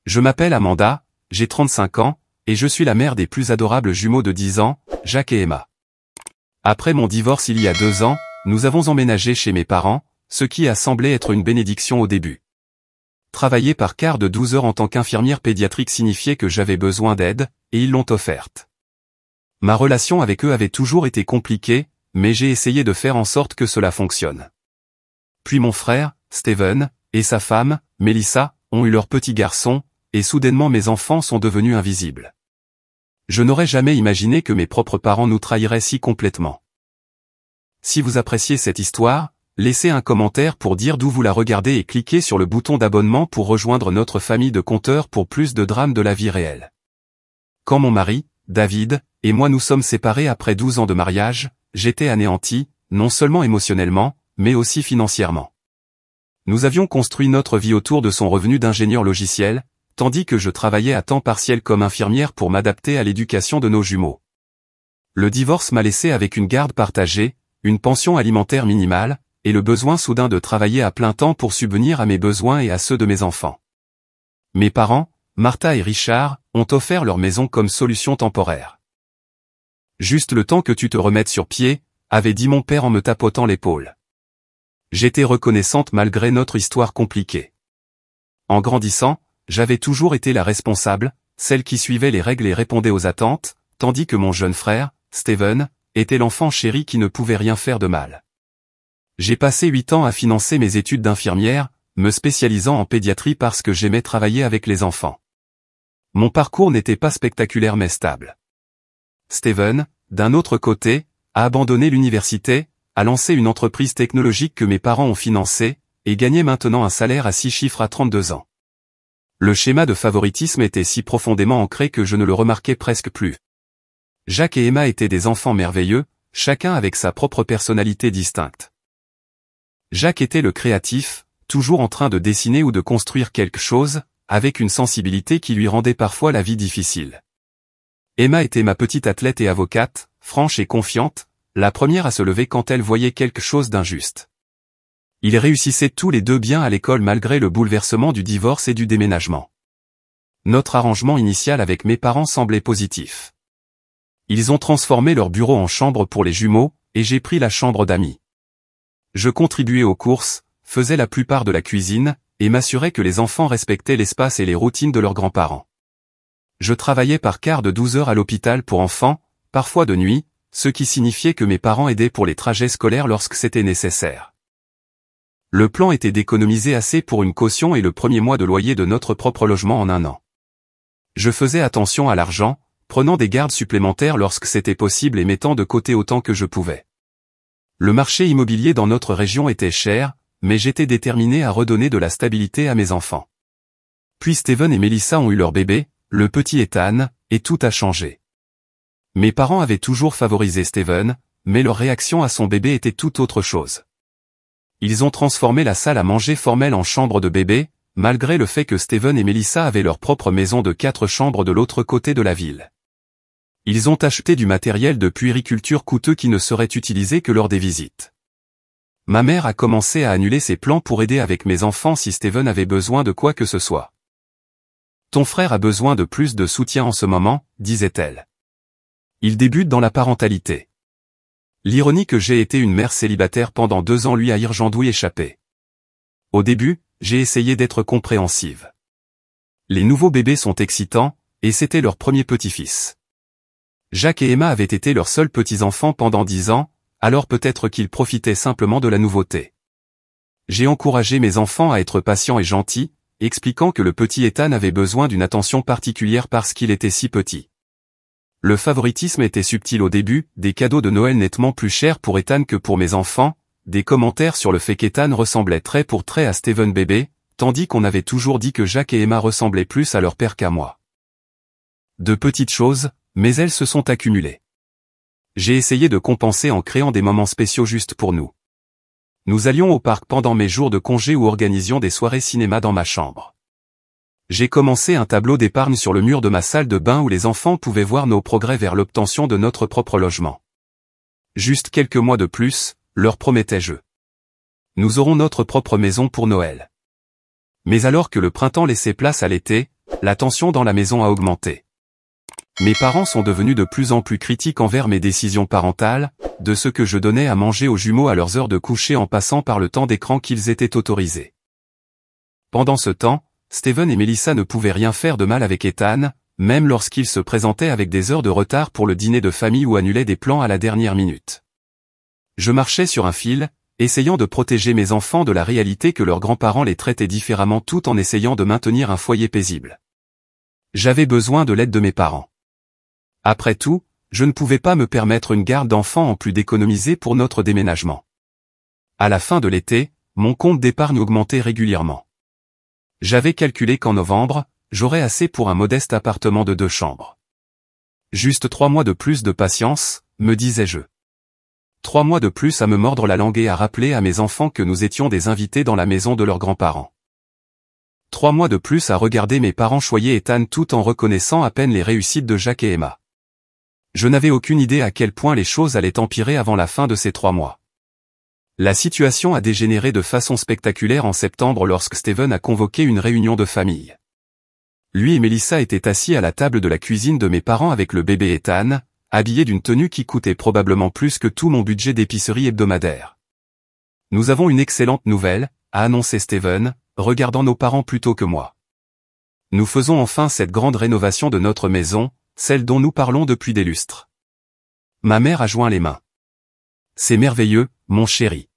Je m'appelle Amanda, j'ai 35 ans, et je suis la mère des plus adorables jumeaux de 10 ans, Jacques et Emma. Après mon divorce il y a 2 ans, nous avons emménagé chez mes parents, ce qui a semblé être une bénédiction au début. Travailler par quart de 12 heures en tant qu'infirmière pédiatrique signifiait que j'avais besoin d'aide, et ils l'ont offerte. Ma relation avec eux avait toujours été compliquée, mais j'ai essayé de faire en sorte que cela fonctionne. Puis mon frère, Steven, et sa femme, Melissa, ont eu leur petit garçon, et soudainement mes enfants sont devenus invisibles. Je n'aurais jamais imaginé que mes propres parents nous trahiraient si complètement. Si vous appréciez cette histoire, laissez un commentaire pour dire d'où vous la regardez et cliquez sur le bouton d'abonnement pour rejoindre notre famille de conteurs pour plus de drames de la vie réelle. Quand mon mari, David, et moi nous sommes séparés après 12 ans de mariage, j'étais anéanti, non seulement émotionnellement, mais aussi financièrement. Nous avions construit notre vie autour de son revenu d'ingénieur logiciel, tandis que je travaillais à temps partiel comme infirmière pour m'adapter à l'éducation de nos jumeaux. Le divorce m'a laissé avec une garde partagée, une pension alimentaire minimale, et le besoin soudain de travailler à plein temps pour subvenir à mes besoins et à ceux de mes enfants. Mes parents, Martha et Richard, ont offert leur maison comme solution temporaire. Juste le temps que tu te remettes sur pied, avait dit mon père en me tapotant l'épaule. J'étais reconnaissante malgré notre histoire compliquée. En grandissant, j'avais toujours été la responsable, celle qui suivait les règles et répondait aux attentes, tandis que mon jeune frère, Steven, était l'enfant chéri qui ne pouvait rien faire de mal. J'ai passé 8 ans à financer mes études d'infirmière, me spécialisant en pédiatrie parce que j'aimais travailler avec les enfants. Mon parcours n'était pas spectaculaire mais stable. Steven, d'un autre côté, a abandonné l'université, a lancé une entreprise technologique que mes parents ont financée, et gagnait maintenant un salaire à 6 chiffres à 32 ans. Le schéma de favoritisme était si profondément ancré que je ne le remarquais presque plus. Jacques et Emma étaient des enfants merveilleux, chacun avec sa propre personnalité distincte. Jacques était le créatif, toujours en train de dessiner ou de construire quelque chose, avec une sensibilité qui lui rendait parfois la vie difficile. Emma était ma petite athlète et avocate, franche et confiante, la première à se lever quand elle voyait quelque chose d'injuste. Ils réussissaient tous les deux bien à l'école malgré le bouleversement du divorce et du déménagement. Notre arrangement initial avec mes parents semblait positif. Ils ont transformé leur bureau en chambre pour les jumeaux, et j'ai pris la chambre d'amis. Je contribuais aux courses, faisais la plupart de la cuisine, et m'assurais que les enfants respectaient l'espace et les routines de leurs grands-parents. Je travaillais par quart de 12 heures à l'hôpital pour enfants, parfois de nuit, ce qui signifiait que mes parents aidaient pour les trajets scolaires lorsque c'était nécessaire. Le plan était d'économiser assez pour une caution et le premier mois de loyer de notre propre logement en 1 an. Je faisais attention à l'argent, prenant des gardes supplémentaires lorsque c'était possible et mettant de côté autant que je pouvais. Le marché immobilier dans notre région était cher, mais j'étais déterminé à redonner de la stabilité à mes enfants. Puis Steven et Melissa ont eu leur bébé, le petit Ethan, et tout a changé. Mes parents avaient toujours favorisé Steven, mais leur réaction à son bébé était tout autre chose. Ils ont transformé la salle à manger formelle en chambre de bébé, malgré le fait que Steven et Melissa avaient leur propre maison de 4 chambres de l'autre côté de la ville. Ils ont acheté du matériel de puériculture coûteux qui ne serait utilisé que lors des visites. Ma mère a commencé à annuler ses plans pour aider avec mes enfants si Steven avait besoin de quoi que ce soit. Ton frère a besoin de plus de soutien en ce moment, disait-elle. Il débute dans la parentalité. L'ironie que j'ai été une mère célibataire pendant 2 ans lui a irgendoué échappé. Au début, j'ai essayé d'être compréhensive. Les nouveaux bébés sont excitants, et c'était leur premier petit-fils. Jacques et Emma avaient été leurs seuls petits-enfants pendant 10 ans, alors peut-être qu'ils profitaient simplement de la nouveauté. J'ai encouragé mes enfants à être patients et gentils, expliquant que le petit Ethan avait besoin d'une attention particulière parce qu'il était si petit. Le favoritisme était subtil au début, des cadeaux de Noël nettement plus chers pour Ethan que pour mes enfants, des commentaires sur le fait qu'Ethan ressemblait trait pour trait à Steven bébé, tandis qu'on avait toujours dit que Jacques et Emma ressemblaient plus à leur père qu'à moi. De petites choses, mais elles se sont accumulées. J'ai essayé de compenser en créant des moments spéciaux juste pour nous. Nous allions au parc pendant mes jours de congé ou organisions des soirées cinéma dans ma chambre. J'ai commencé un tableau d'épargne sur le mur de ma salle de bain où les enfants pouvaient voir nos progrès vers l'obtention de notre propre logement. Juste quelques mois de plus, leur promettais-je. Nous aurons notre propre maison pour Noël. Mais alors que le printemps laissait place à l'été, la tension dans la maison a augmenté. Mes parents sont devenus de plus en plus critiques envers mes décisions parentales, de ce que je donnais à manger aux jumeaux à leurs heures de coucher en passant par le temps d'écran qu'ils étaient autorisés. Pendant ce temps, Steven et Melissa ne pouvaient rien faire de mal avec Ethan, même lorsqu'ils se présentaient avec des heures de retard pour le dîner de famille ou annulaient des plans à la dernière minute. Je marchais sur un fil, essayant de protéger mes enfants de la réalité que leurs grands-parents les traitaient différemment tout en essayant de maintenir un foyer paisible. J'avais besoin de l'aide de mes parents. Après tout, je ne pouvais pas me permettre une garde d'enfants en plus d'économiser pour notre déménagement. À la fin de l'été, mon compte d'épargne augmentait régulièrement. J'avais calculé qu'en novembre, j'aurais assez pour un modeste appartement de 2 chambres. Juste 3 mois de plus de patience, me disais-je. 3 mois de plus à me mordre la langue et à rappeler à mes enfants que nous étions des invités dans la maison de leurs grands-parents. 3 mois de plus à regarder mes parents choyer Ethan tout en reconnaissant à peine les réussites de Jack et Emma. Je n'avais aucune idée à quel point les choses allaient empirer avant la fin de ces 3 mois. La situation a dégénéré de façon spectaculaire en septembre lorsque Steven a convoqué une réunion de famille. Lui et Melissa étaient assis à la table de la cuisine de mes parents avec le bébé Ethan, habillé d'une tenue qui coûtait probablement plus que tout mon budget d'épicerie hebdomadaire. Nous avons une excellente nouvelle, a annoncé Steven, regardant nos parents plutôt que moi. Nous faisons enfin cette grande rénovation de notre maison, celle dont nous parlons depuis des lustres. Ma mère a joint les mains. C'est merveilleux, mon chéri.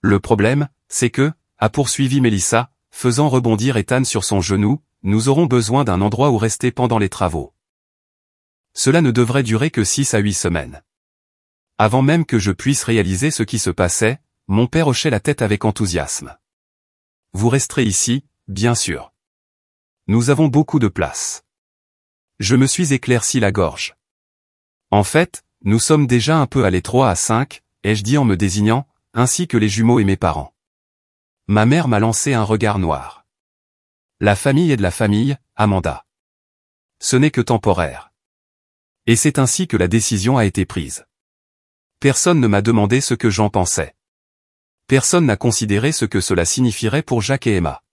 Le problème, c'est que, a poursuivi Melissa, faisant rebondir Ethan sur son genou, nous aurons besoin d'un endroit où rester pendant les travaux. Cela ne devrait durer que 6 à 8 semaines. Avant même que je puisse réaliser ce qui se passait, mon père hochait la tête avec enthousiasme. Vous resterez ici, bien sûr. Nous avons beaucoup de place. Je me suis éclairci la gorge. En fait, nous sommes déjà un peu à l'étroit à 5, ai-je dit en me désignant, ainsi que les jumeaux et mes parents. Ma mère m'a lancé un regard noir. La famille est de la famille, Amanda. Ce n'est que temporaire. Et c'est ainsi que la décision a été prise. Personne ne m'a demandé ce que j'en pensais. Personne n'a considéré ce que cela signifierait pour Jack et Emma.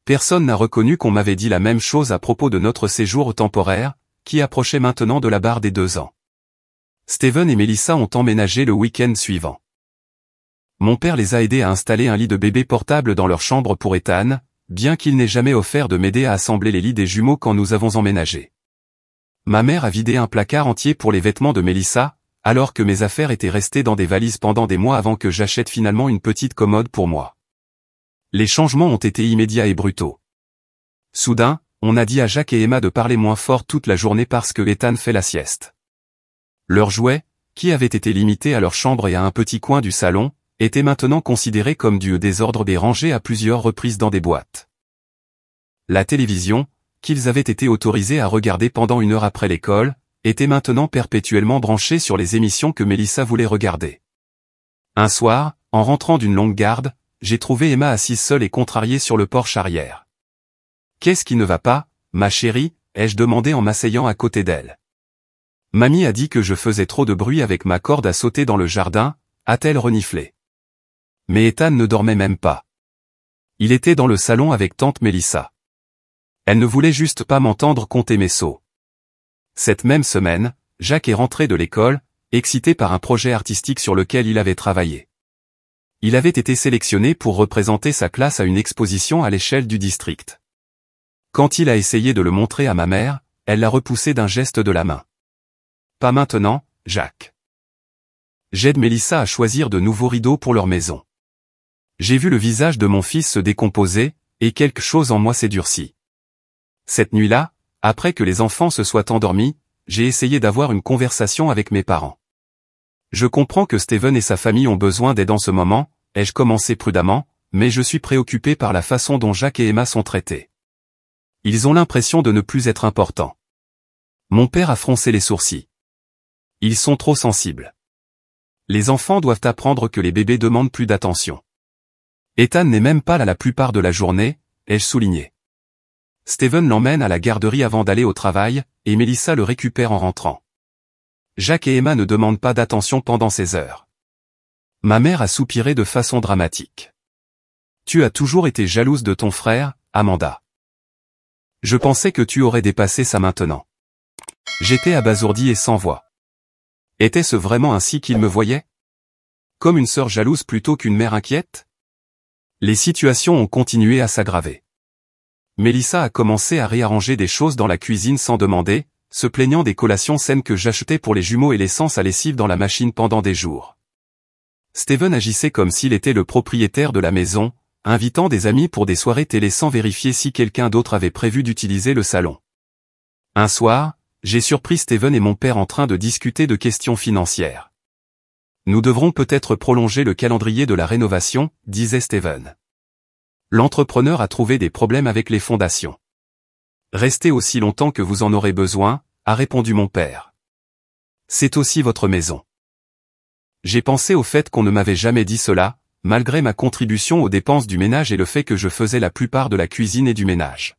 Personne n'a reconnu qu'on m'avait dit la même chose à propos de notre séjour temporaire, qui approchait maintenant de la barre des 2 ans. Steven et Melissa ont emménagé le week-end suivant. Mon père les a aidés à installer un lit de bébé portable dans leur chambre pour Ethan, bien qu'il n'ait jamais offert de m'aider à assembler les lits des jumeaux quand nous avons emménagé. Ma mère a vidé un placard entier pour les vêtements de Melissa, alors que mes affaires étaient restées dans des valises pendant des mois avant que j'achète finalement une petite commode pour moi. Les changements ont été immédiats et brutaux. Soudain, on a dit à Jack et Emma de parler moins fort toute la journée parce que Ethan fait la sieste. Leurs jouets, qui avaient été limités à leur chambre et à un petit coin du salon, étaient maintenant considérés comme du désordre et rangés à plusieurs reprises dans des boîtes. La télévision, qu'ils avaient été autorisés à regarder pendant 1 heure après l'école, était maintenant perpétuellement branchée sur les émissions que Melissa voulait regarder. Un soir, en rentrant d'une longue garde, j'ai trouvé Emma assise seule et contrariée sur le porche arrière. « Qu'est-ce qui ne va pas, ma chérie ?» ai-je demandé en m'asseyant à côté d'elle. « Mamie a dit que je faisais trop de bruit avec ma corde à sauter dans le jardin », a-t-elle reniflé. Mais Ethan ne dormait même pas. Il était dans le salon avec tante Melissa. Elle ne voulait juste pas m'entendre compter mes sauts. Cette même semaine, Jack est rentré de l'école, excité par un projet artistique sur lequel il avait travaillé. Il avait été sélectionné pour représenter sa classe à une exposition à l'échelle du district. Quand il a essayé de le montrer à ma mère, elle l'a repoussé d'un geste de la main. « Pas maintenant, Jack. » J'aide Melissa à choisir de nouveaux rideaux pour leur maison. J'ai vu le visage de mon fils se décomposer, et quelque chose en moi s'est durci. Cette nuit-là, après que les enfants se soient endormis, j'ai essayé d'avoir une conversation avec mes parents. Je comprends que Steven et sa famille ont besoin d'aide en ce moment, ai-je commencé prudemment, mais je suis préoccupé par la façon dont Jack et Emma sont traités. Ils ont l'impression de ne plus être importants. Mon père a froncé les sourcils. Ils sont trop sensibles. Les enfants doivent apprendre que les bébés demandent plus d'attention. Ethan n'est même pas là la plupart de la journée, ai-je souligné. Steven l'emmène à la garderie avant d'aller au travail, et Melissa le récupère en rentrant. Jack et Emma ne demandent pas d'attention pendant ces heures. Ma mère a soupiré de façon dramatique. Tu as toujours été jalouse de ton frère, Amanda. Je pensais que tu aurais dépassé ça maintenant. J'étais abasourdi et sans voix. Était-ce vraiment ainsi qu'il me voyait? Comme une sœur jalouse plutôt qu'une mère inquiète? Les situations ont continué à s'aggraver. Mélissa a commencé à réarranger des choses dans la cuisine sans demander, se plaignant des collations saines que j'achetais pour les jumeaux et l'essence à lessive dans la machine pendant des jours. Steven agissait comme s'il était le propriétaire de la maison, invitant des amis pour des soirées télé sans vérifier si quelqu'un d'autre avait prévu d'utiliser le salon. Un soir, j'ai surpris Steven et mon père en train de discuter de questions financières. Nous devrons peut-être prolonger le calendrier de la rénovation, disait Steven. L'entrepreneur a trouvé des problèmes avec les fondations. Restez aussi longtemps que vous en aurez besoin, a répondu mon père. C'est aussi votre maison. J'ai pensé au fait qu'on ne m'avait jamais dit cela, malgré ma contribution aux dépenses du ménage et le fait que je faisais la plupart de la cuisine et du ménage.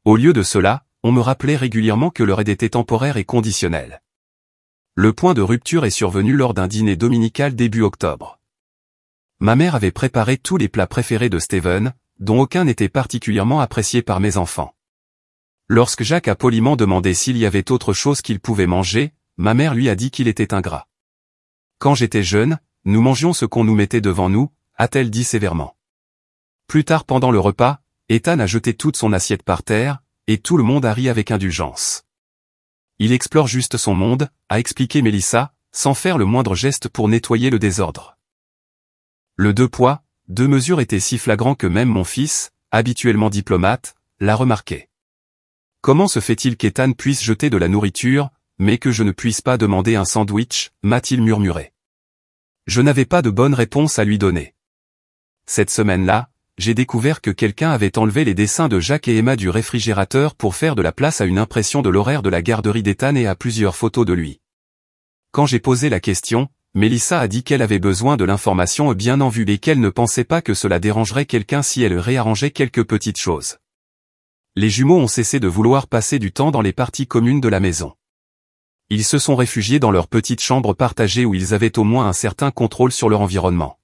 Au lieu de cela, on me rappelait régulièrement que leur aide était temporaire et conditionnelle. Le point de rupture est survenu lors d'un dîner dominical début octobre. Ma mère avait préparé tous les plats préférés de Steven, dont aucun n'était particulièrement apprécié par mes enfants. Lorsque Jacques a poliment demandé s'il y avait autre chose qu'il pouvait manger, ma mère lui a dit qu'il était ingrat. Quand j'étais jeune, nous mangions ce qu'on nous mettait devant nous, a-t-elle dit sévèrement. Plus tard pendant le repas, Ethan a jeté toute son assiette par terre, et tout le monde a ri avec indulgence. Il explore juste son monde, a expliqué Mélissa, sans faire le moindre geste pour nettoyer le désordre. Le 2 poids, 2 mesures était si flagrant que même mon fils, habituellement diplomate, l'a remarqué. Comment se fait-il qu'Ethan puisse jeter de la nourriture, mais que je ne puisse pas demander un sandwich, m'a-t-il murmuré. Je n'avais pas de bonne réponse à lui donner. Cette semaine-là, j'ai découvert que quelqu'un avait enlevé les dessins de Jacques et Emma du réfrigérateur pour faire de la place à une impression de l'horaire de la garderie d'Ethan et à plusieurs photos de lui. Quand j'ai posé la question, Mélissa a dit qu'elle avait besoin de l'information bien en vue et qu'elle ne pensait pas que cela dérangerait quelqu'un si elle réarrangeait quelques petites choses. Les jumeaux ont cessé de vouloir passer du temps dans les parties communes de la maison. Ils se sont réfugiés dans leur petite chambre partagée où ils avaient au moins un certain contrôle sur leur environnement.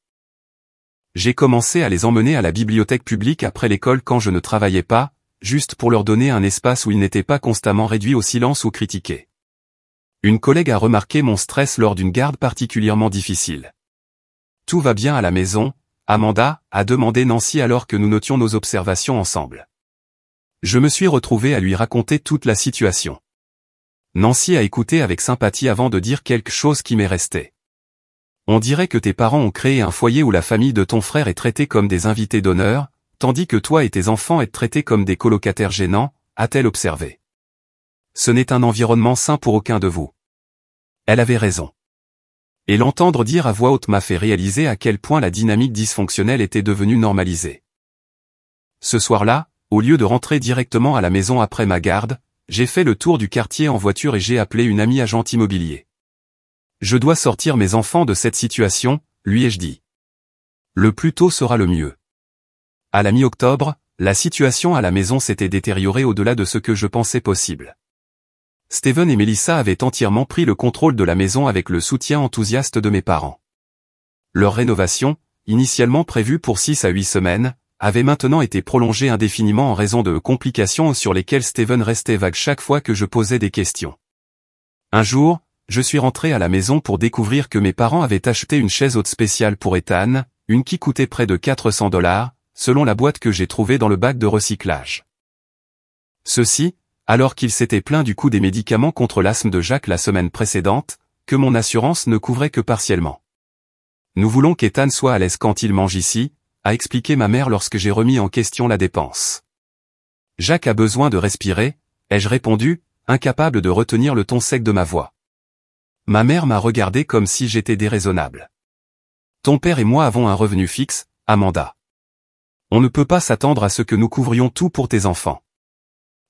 J'ai commencé à les emmener à la bibliothèque publique après l'école quand je ne travaillais pas, juste pour leur donner un espace où ils n'étaient pas constamment réduits au silence ou critiqués. Une collègue a remarqué mon stress lors d'une garde particulièrement difficile. Tout va bien à la maison, Amanda, a demandé Nancy alors que nous notions nos observations ensemble. Je me suis retrouvé à lui raconter toute la situation. Nancy a écouté avec sympathie avant de dire quelque chose qui m'est resté. On dirait que tes parents ont créé un foyer où la famille de ton frère est traitée comme des invités d'honneur, tandis que toi et tes enfants êtes traités comme des colocataires gênants, a-t-elle observé. Ce n'est un environnement sain pour aucun de vous. Elle avait raison. Et l'entendre dire à voix haute m'a fait réaliser à quel point la dynamique dysfonctionnelle était devenue normalisée. Ce soir-là, au lieu de rentrer directement à la maison après ma garde, j'ai fait le tour du quartier en voiture et j'ai appelé une amie agent immobilier. Je dois sortir mes enfants de cette situation, lui ai-je dit. Le plus tôt sera le mieux. À la mi-octobre, la situation à la maison s'était détériorée au-delà de ce que je pensais possible. Steven et Mélissa avaient entièrement pris le contrôle de la maison avec le soutien enthousiaste de mes parents. Leur rénovation, initialement prévue pour 6 à 8 semaines, avait maintenant été prolongée indéfiniment en raison de complications sur lesquelles Steven restait vague chaque fois que je posais des questions. Un jour, je suis rentré à la maison pour découvrir que mes parents avaient acheté une chaise haute spéciale pour Ethan, une qui coûtait près de $400, selon la boîte que j'ai trouvée dans le bac de recyclage. Ceci, alors qu'il s'était plaint du coût des médicaments contre l'asthme de Jacques la semaine précédente, que mon assurance ne couvrait que partiellement. Nous voulons qu'Ethan soit à l'aise quand il mange ici, a expliqué ma mère lorsque j'ai remis en question la dépense. Jacques a besoin de respirer, ai-je répondu, incapable de retenir le ton sec de ma voix. Ma mère m'a regardé comme si j'étais déraisonnable. Ton père et moi avons un revenu fixe, Amanda. On ne peut pas s'attendre à ce que nous couvrions tout pour tes enfants.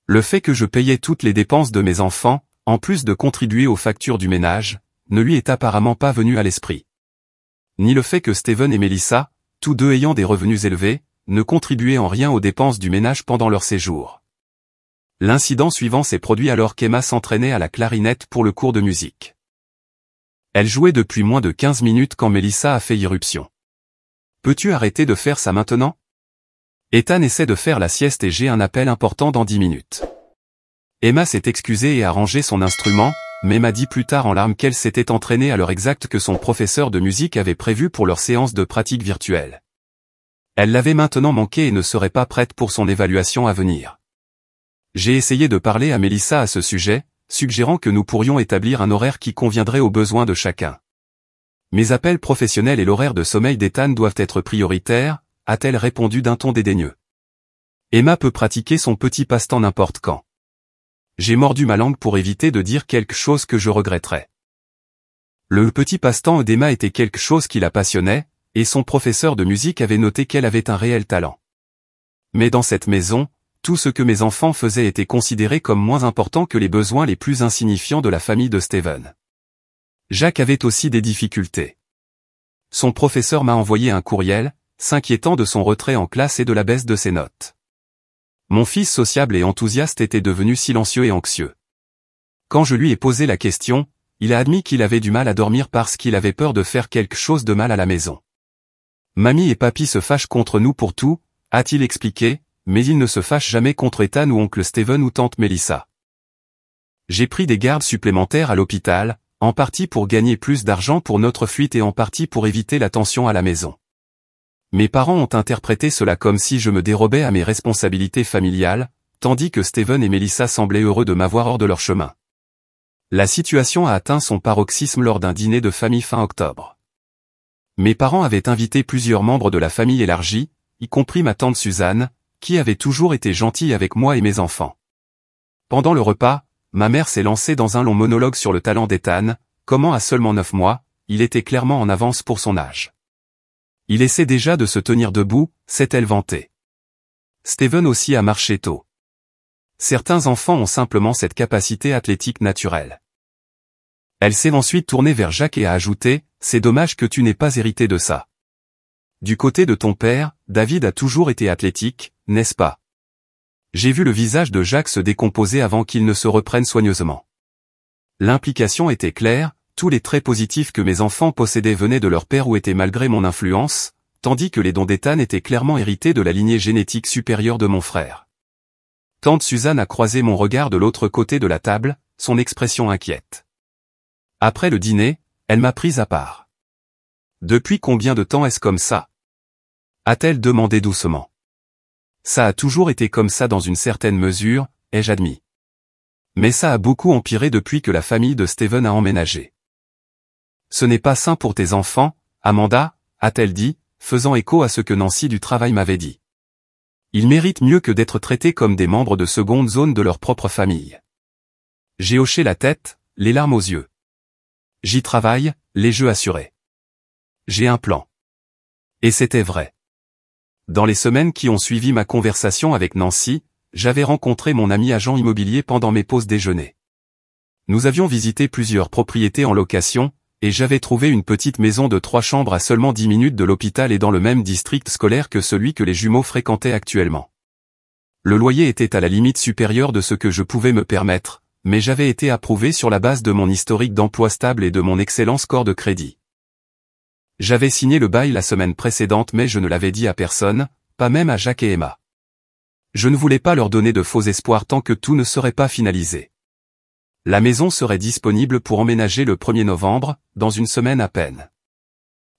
Le fait que je payais toutes les dépenses de mes enfants, en plus de contribuer aux factures du ménage, ne lui est apparemment pas venu à l'esprit. Ni le fait que Steven et Mélissa, tous deux ayant des revenus élevés, ne contribuaient en rien aux dépenses du ménage pendant leur séjour. L'incident suivant s'est produit alors qu'Emma s'entraînait à la clarinette pour le cours de musique. Elle jouait depuis moins de 15 minutes quand Mélissa a fait irruption. Peux-tu arrêter de faire ça maintenant? Ethan essaie de faire la sieste et j'ai un appel important dans 10 minutes. Emma s'est excusée et a rangé son instrument, mais m'a dit plus tard en larmes qu'elle s'était entraînée à l'heure exacte que son professeur de musique avait prévue pour leur séance de pratique virtuelle. Elle l'avait maintenant manqué et ne serait pas prête pour son évaluation à venir. J'ai essayé de parler à Melissa à ce sujet, suggérant que nous pourrions établir un horaire qui conviendrait aux besoins de chacun. Mes appels professionnels et l'horaire de sommeil d'Ethan doivent être prioritaires, a-t-elle répondu d'un ton dédaigneux. Emma peut pratiquer son petit passe-temps n'importe quand. J'ai mordu ma langue pour éviter de dire quelque chose que je regretterais. Le petit passe-temps d'Emma était quelque chose qui la passionnait, et son professeur de musique avait noté qu'elle avait un réel talent. Mais dans cette maison, tout ce que mes enfants faisaient était considéré comme moins important que les besoins les plus insignifiants de la famille de Steven. Jacques avait aussi des difficultés. Son professeur m'a envoyé un courriel, s'inquiétant de son retrait en classe et de la baisse de ses notes. Mon fils sociable et enthousiaste était devenu silencieux et anxieux. Quand je lui ai posé la question, il a admis qu'il avait du mal à dormir parce qu'il avait peur de faire quelque chose de mal à la maison. Mamie et papy se fâchent contre nous pour tout, a-t-il expliqué, mais ils ne se fâchent jamais contre Ethan ou oncle Steven ou tante Melissa. J'ai pris des gardes supplémentaires à l'hôpital, en partie pour gagner plus d'argent pour notre fuite et en partie pour éviter la tension à la maison. Mes parents ont interprété cela comme si je me dérobais à mes responsabilités familiales, tandis que Steven et Melissa semblaient heureux de m'avoir hors de leur chemin. La situation a atteint son paroxysme lors d'un dîner de famille fin octobre. Mes parents avaient invité plusieurs membres de la famille élargie, y compris ma tante Suzanne, qui avait toujours été gentille avec moi et mes enfants. Pendant le repas, ma mère s'est lancée dans un long monologue sur le talent d'Ethan, comment à seulement 9 mois, il était clairement en avance pour son âge. Il essaie déjà de se tenir debout, s'est-elle vantée. Steven aussi a marché tôt. Certains enfants ont simplement cette capacité athlétique naturelle. Elle s'est ensuite tournée vers Jacques et a ajouté, « C'est dommage que tu n'aies pas hérité de ça. Du côté de ton père, David a toujours été athlétique, n'est-ce pas ?» J'ai vu le visage de Jacques se décomposer avant qu'il ne se reprenne soigneusement. L'implication était claire, tous les traits positifs que mes enfants possédaient venaient de leur père ou étaient malgré mon influence, tandis que les dons d'Ethan étaient clairement hérités de la lignée génétique supérieure de mon frère. Tante Suzanne a croisé mon regard de l'autre côté de la table, son expression inquiète. Après le dîner, elle m'a prise à part. « Depuis combien de temps est-ce comme ça ?» a-t-elle demandé doucement. « Ça a toujours été comme ça dans une certaine mesure, ai-je admis. Mais ça a beaucoup empiré depuis que la famille de Steven a emménagé. » Ce n'est pas sain pour tes enfants, Amanda, a-t-elle dit, faisant écho à ce que Nancy du travail m'avait dit. Ils méritent mieux que d'être traités comme des membres de seconde zone de leur propre famille. J'ai hoché la tête, les larmes aux yeux. J'y travaille, les jeux assurés. J'ai un plan. Et c'était vrai. Dans les semaines qui ont suivi ma conversation avec Nancy, j'avais rencontré mon ami agent immobilier pendant mes pauses déjeuner. Nous avions visité plusieurs propriétés en location, et j'avais trouvé une petite maison de 3 chambres à seulement 10 minutes de l'hôpital et dans le même district scolaire que celui que les jumeaux fréquentaient actuellement. Le loyer était à la limite supérieure de ce que je pouvais me permettre, mais j'avais été approuvé sur la base de mon historique d'emploi stable et de mon excellent score de crédit. J'avais signé le bail la semaine précédente mais je ne l'avais dit à personne, pas même à Jacques et Emma. Je ne voulais pas leur donner de faux espoirs tant que tout ne serait pas finalisé. La maison serait disponible pour emménager le 1er novembre, dans une semaine à peine.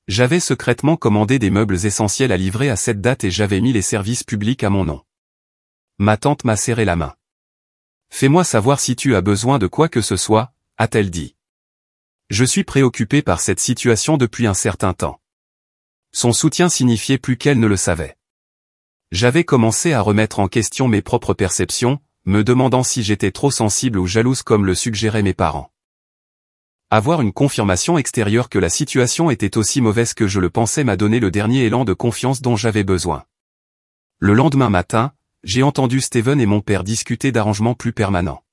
J'avais secrètement commandé des meubles essentiels à livrer à cette date et j'avais mis les services publics à mon nom. Ma tante m'a serré la main. « Fais-moi savoir si tu as besoin de quoi que ce soit », a-t-elle dit. Je suis préoccupé par cette situation depuis un certain temps. Son soutien signifiait plus qu'elle ne le savait. J'avais commencé à remettre en question mes propres perceptions, me demandant si j'étais trop sensible ou jalouse comme le suggéraient mes parents. Avoir une confirmation extérieure que la situation était aussi mauvaise que je le pensais m'a donné le dernier élan de confiance dont j'avais besoin. Le lendemain matin, j'ai entendu Steven et mon père discuter d'arrangements plus permanents.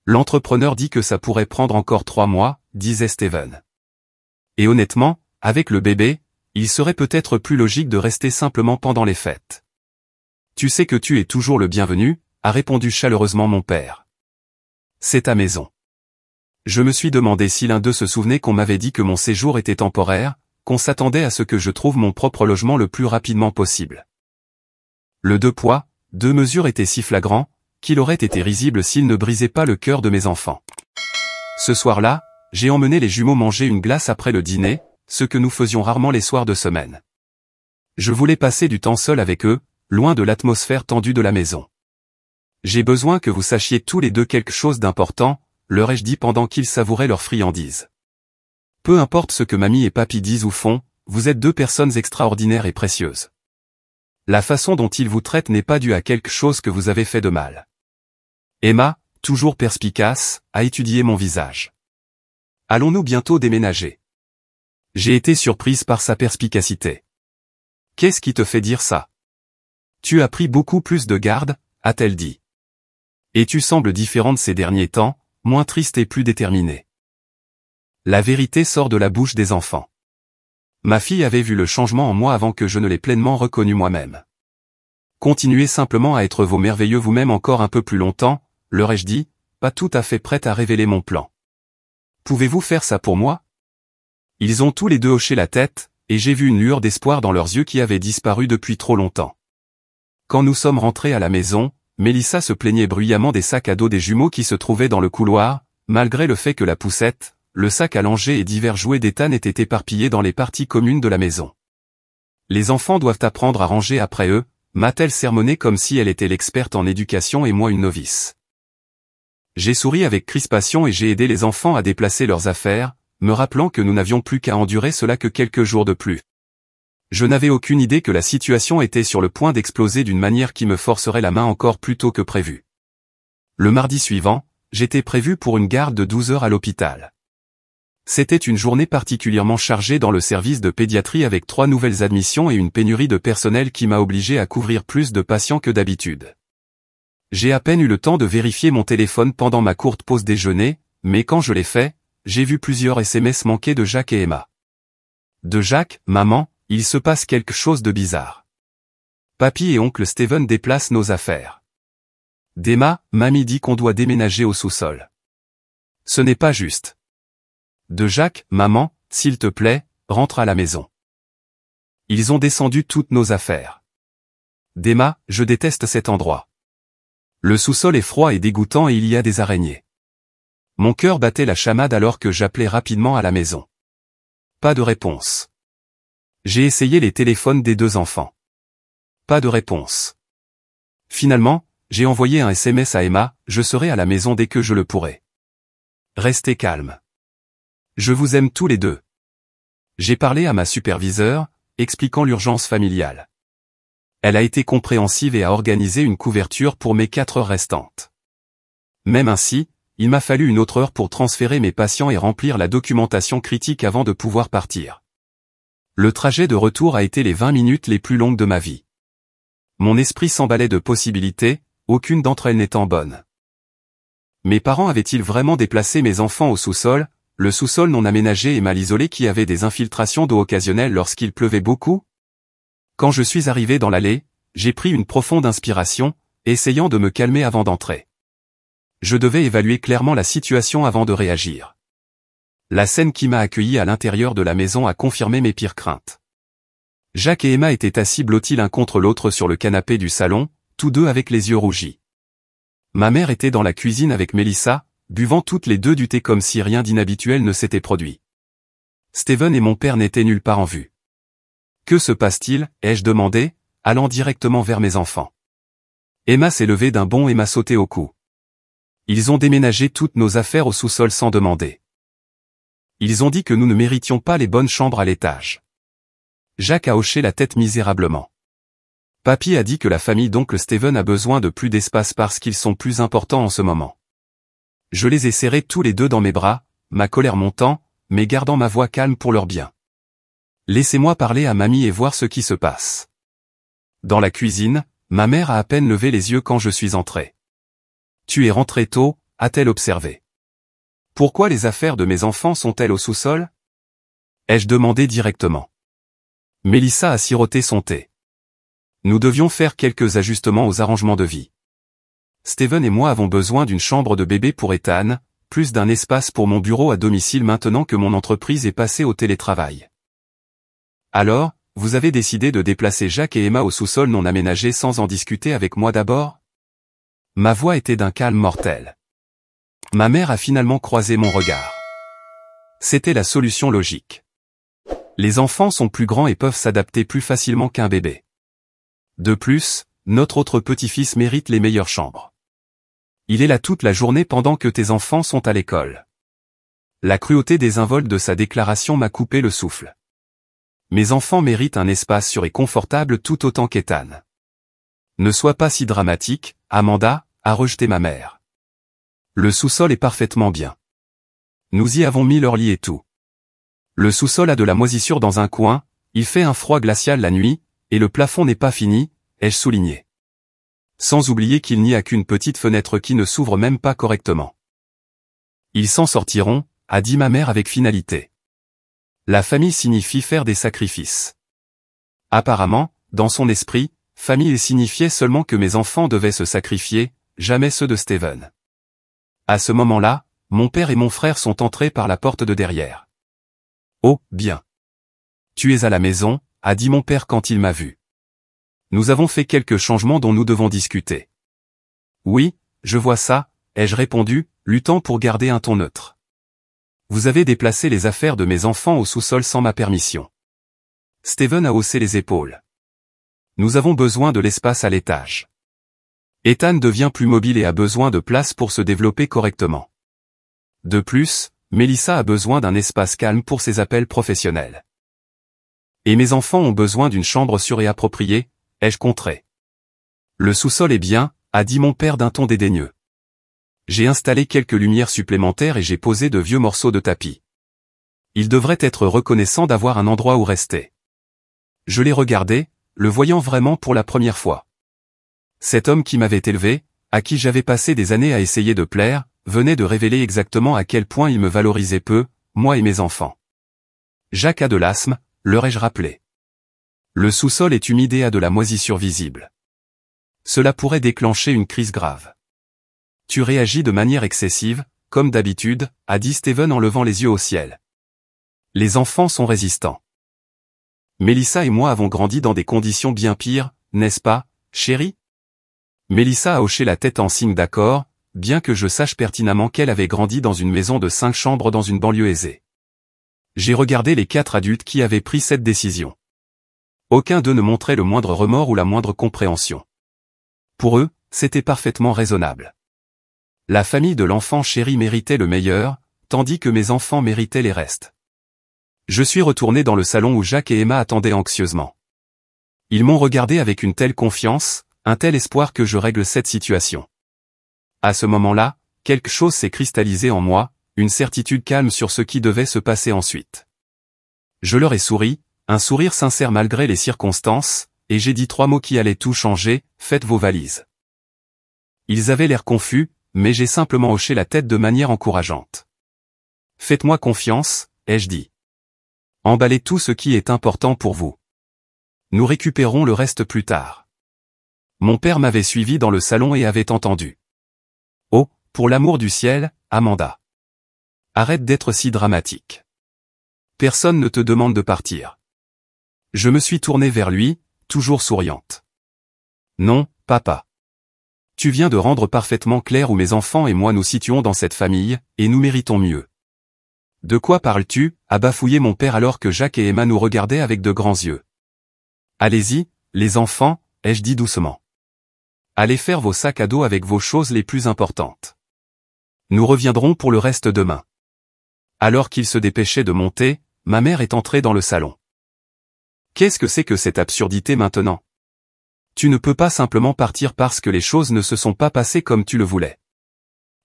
L'entrepreneur dit que ça pourrait prendre encore 3 mois, disait Steven. Et honnêtement, avec le bébé, il serait peut-être plus logique de rester simplement pendant les fêtes. Tu sais que tu es toujours le bienvenu, a répondu chaleureusement mon père. C'est ta maison. Je me suis demandé si l'un d'eux se souvenait qu'on m'avait dit que mon séjour était temporaire, qu'on s'attendait à ce que je trouve mon propre logement le plus rapidement possible. Le deux poids, deux mesures était si flagrant, qu'il aurait été risible s'il ne brisait pas le cœur de mes enfants. Ce soir-là, j'ai emmené les jumeaux manger une glace après le dîner, ce que nous faisions rarement les soirs de semaine. Je voulais passer du temps seul avec eux, loin de l'atmosphère tendue de la maison. J'ai besoin que vous sachiez tous les deux quelque chose d'important, leur ai-je dit pendant qu'ils savouraient leurs friandises. Peu importe ce que mamie et papy disent ou font, vous êtes deux personnes extraordinaires et précieuses. La façon dont ils vous traitent n'est pas due à quelque chose que vous avez fait de mal. Emma, toujours perspicace, a étudié mon visage. Allons-nous bientôt déménager? J'ai été surprise par sa perspicacité. Qu'est-ce qui te fait dire ça? Tu as pris beaucoup plus de garde, a-t-elle dit. Et tu sembles différente ces derniers temps, moins triste et plus déterminée. La vérité sort de la bouche des enfants. Ma fille avait vu le changement en moi avant que je ne l'ai pleinement reconnu moi-même. Continuez simplement à être vos merveilleux vous-même encore un peu plus longtemps, leur ai-je dit, pas tout à fait prête à révéler mon plan. Pouvez-vous faire ça pour moi? Ils ont tous les deux hoché la tête, et j'ai vu une lueur d'espoir dans leurs yeux qui avaient disparu depuis trop longtemps. Quand nous sommes rentrés à la maison, Mélissa se plaignait bruyamment des sacs à dos des jumeaux qui se trouvaient dans le couloir, malgré le fait que la poussette, le sac à langer et divers jouets d'Ethan étaient éparpillés dans les parties communes de la maison. Les enfants doivent apprendre à ranger après eux, m'a-t-elle sermonné comme si elle était l'experte en éducation et moi une novice. J'ai souri avec crispation et j'ai aidé les enfants à déplacer leurs affaires, me rappelant que nous n'avions plus qu'à endurer cela que quelques jours de plus. Je n'avais aucune idée que la situation était sur le point d'exploser d'une manière qui me forcerait la main encore plus tôt que prévu. Le mardi suivant, j'étais prévu pour une garde de 12 heures à l'hôpital. C'était une journée particulièrement chargée dans le service de pédiatrie avec 3 nouvelles admissions et une pénurie de personnel qui m'a obligé à couvrir plus de patients que d'habitude. J'ai à peine eu le temps de vérifier mon téléphone pendant ma courte pause déjeuner, mais quand je l'ai fait, j'ai vu plusieurs SMS manqués de Jacques et Emma. De Jacques, maman, il se passe quelque chose de bizarre. Papy et oncle Steven déplacent nos affaires. D'Emma, mamie dit qu'on doit déménager au sous-sol. Ce n'est pas juste. De Jacques, maman, s'il te plaît, rentre à la maison. Ils ont descendu toutes nos affaires. D'Emma, je déteste cet endroit. Le sous-sol est froid et dégoûtant et il y a des araignées. Mon cœur battait la chamade alors que j'appelais rapidement à la maison. Pas de réponse. J'ai essayé les téléphones des 2 enfants. Pas de réponse. Finalement, j'ai envoyé un SMS à Emma, je serai à la maison dès que je le pourrai. Restez calme. Je vous aime tous les deux. J'ai parlé à ma superviseure, expliquant l'urgence familiale. Elle a été compréhensive et a organisé une couverture pour mes 4 heures restantes. Même ainsi, il m'a fallu une autre heure pour transférer mes patients et remplir la documentation critique avant de pouvoir partir. Le trajet de retour a été les 20 minutes les plus longues de ma vie. Mon esprit s'emballait de possibilités, aucune d'entre elles n'étant bonne. Mes parents avaient-ils vraiment déplacé mes enfants au sous-sol, le sous-sol non aménagé et mal isolé qui avait des infiltrations d'eau occasionnelles lorsqu'il pleuvait beaucoup? Quand je suis arrivé dans l'allée, j'ai pris une profonde inspiration, essayant de me calmer avant d'entrer. Je devais évaluer clairement la situation avant de réagir. La scène qui m'a accueilli à l'intérieur de la maison a confirmé mes pires craintes. Jacques et Emma étaient assis blottis l'un contre l'autre sur le canapé du salon, tous deux avec les yeux rougis. Ma mère était dans la cuisine avec Mélissa, buvant toutes les deux du thé comme si rien d'inhabituel ne s'était produit. Steven et mon père n'étaient nulle part en vue. Que se passe-t-il, ai-je demandé, allant directement vers mes enfants. Emma s'est levée d'un bond et m'a sauté au cou. Ils ont déménagé toutes nos affaires au sous-sol sans demander. Ils ont dit que nous ne méritions pas les bonnes chambres à l'étage. Jacques a hoché la tête misérablement. Papy a dit que la famille d'oncle Steven a besoin de plus d'espace parce qu'ils sont plus importants en ce moment. Je les ai serrés tous les deux dans mes bras, ma colère montant, mais gardant ma voix calme pour leur bien. Laissez-moi parler à mamie et voir ce qui se passe. Dans la cuisine, ma mère a à peine levé les yeux quand je suis entré. Tu es rentré tôt, a-t-elle observé. Pourquoi les affaires de mes enfants sont-elles au sous-sol? Ai-je demandé directement. Mélissa a siroté son thé. Nous devions faire quelques ajustements aux arrangements de vie. Steven et moi avons besoin d'une chambre de bébé pour Ethan, plus d'un espace pour mon bureau à domicile maintenant que mon entreprise est passée au télétravail. Alors, vous avez décidé de déplacer Jacques et Emma au sous-sol non aménagé sans en discuter avec moi d'abord? Ma voix était d'un calme mortel. Ma mère a finalement croisé mon regard. C'était la solution logique. Les enfants sont plus grands et peuvent s'adapter plus facilement qu'un bébé. De plus, notre autre petit-fils mérite les meilleures chambres. Il est là toute la journée pendant que tes enfants sont à l'école. La cruauté désinvolte de sa déclaration m'a coupé le souffle. Mes enfants méritent un espace sûr et confortable tout autant qu'Ethan. Ne sois pas si dramatique, Amanda, a rejeté ma mère. Le sous-sol est parfaitement bien. Nous y avons mis leur lit et tout. Le sous-sol a de la moisissure dans un coin, il fait un froid glacial la nuit, et le plafond n'est pas fini, ai-je souligné. Sans oublier qu'il n'y a qu'une petite fenêtre qui ne s'ouvre même pas correctement. Ils s'en sortiront, a dit ma mère avec finalité. La famille signifie faire des sacrifices. Apparemment, dans son esprit, famille signifiait seulement que mes enfants devaient se sacrifier, jamais ceux de Steven. À ce moment-là, mon père et mon frère sont entrés par la porte de derrière. Oh, bien. Tu es à la maison, a dit mon père quand il m'a vu. Nous avons fait quelques changements dont nous devons discuter. Oui, je vois ça, ai-je répondu, luttant pour garder un ton neutre. Vous avez déplacé les affaires de mes enfants au sous-sol sans ma permission. Steven a haussé les épaules. Nous avons besoin de l'espace à l'étage. Ethan devient plus mobile et a besoin de place pour se développer correctement. De plus, Melissa a besoin d'un espace calme pour ses appels professionnels. Et mes enfants ont besoin d'une chambre sûre et appropriée, ai-je contré. Le sous-sol est bien, a dit mon père d'un ton dédaigneux. J'ai installé quelques lumières supplémentaires et j'ai posé de vieux morceaux de tapis. Il devrait être reconnaissant d'avoir un endroit où rester. Je l'ai regardé, le voyant vraiment pour la première fois. Cet homme qui m'avait élevé, à qui j'avais passé des années à essayer de plaire, venait de révéler exactement à quel point il me valorisait peu, moi et mes enfants. Jacques a de l'asthme, leur ai-je rappelé. Le sous-sol est humide et a de la moisissure visible. Cela pourrait déclencher une crise grave. Tu réagis de manière excessive, comme d'habitude, a dit Steven en levant les yeux au ciel. Les enfants sont résistants. Melissa et moi avons grandi dans des conditions bien pires, n'est-ce pas, chérie? Melissa a hoché la tête en signe d'accord, bien que je sache pertinemment qu'elle avait grandi dans une maison de 5 chambres dans une banlieue aisée. J'ai regardé les 4 adultes qui avaient pris cette décision. Aucun d'eux ne montrait le moindre remords ou la moindre compréhension. Pour eux, c'était parfaitement raisonnable. La famille de l'enfant chéri méritait le meilleur, tandis que mes enfants méritaient les restes. Je suis retourné dans le salon où Jacques et Emma attendaient anxieusement. Ils m'ont regardé avec une telle confiance, un tel espoir que je règle cette situation. À ce moment-là, quelque chose s'est cristallisé en moi, une certitude calme sur ce qui devait se passer ensuite. Je leur ai souri, un sourire sincère malgré les circonstances, et j'ai dit 3 mots qui allaient tout changer, faites vos valises. Ils avaient l'air confus, mais j'ai simplement hoché la tête de manière encourageante. Faites-moi confiance, ai-je dit. Emballez tout ce qui est important pour vous. Nous récupérons le reste plus tard. Mon père m'avait suivi dans le salon et avait entendu. Oh, pour l'amour du ciel, Amanda. Arrête d'être si dramatique. Personne ne te demande de partir. Je me suis tournée vers lui, toujours souriante. Non, papa. Tu viens de rendre parfaitement clair où mes enfants et moi nous situons dans cette famille, et nous méritons mieux. De quoi parles-tu, a bafouillé mon père alors que Jacques et Emma nous regardaient avec de grands yeux. Allez-y, les enfants, ai-je dit doucement. Allez faire vos sacs à dos avec vos choses les plus importantes. Nous reviendrons pour le reste demain. Alors qu'il se dépêchait de monter, ma mère est entrée dans le salon. Qu'est-ce que c'est que cette absurdité maintenant? Tu ne peux pas simplement partir parce que les choses ne se sont pas passées comme tu le voulais.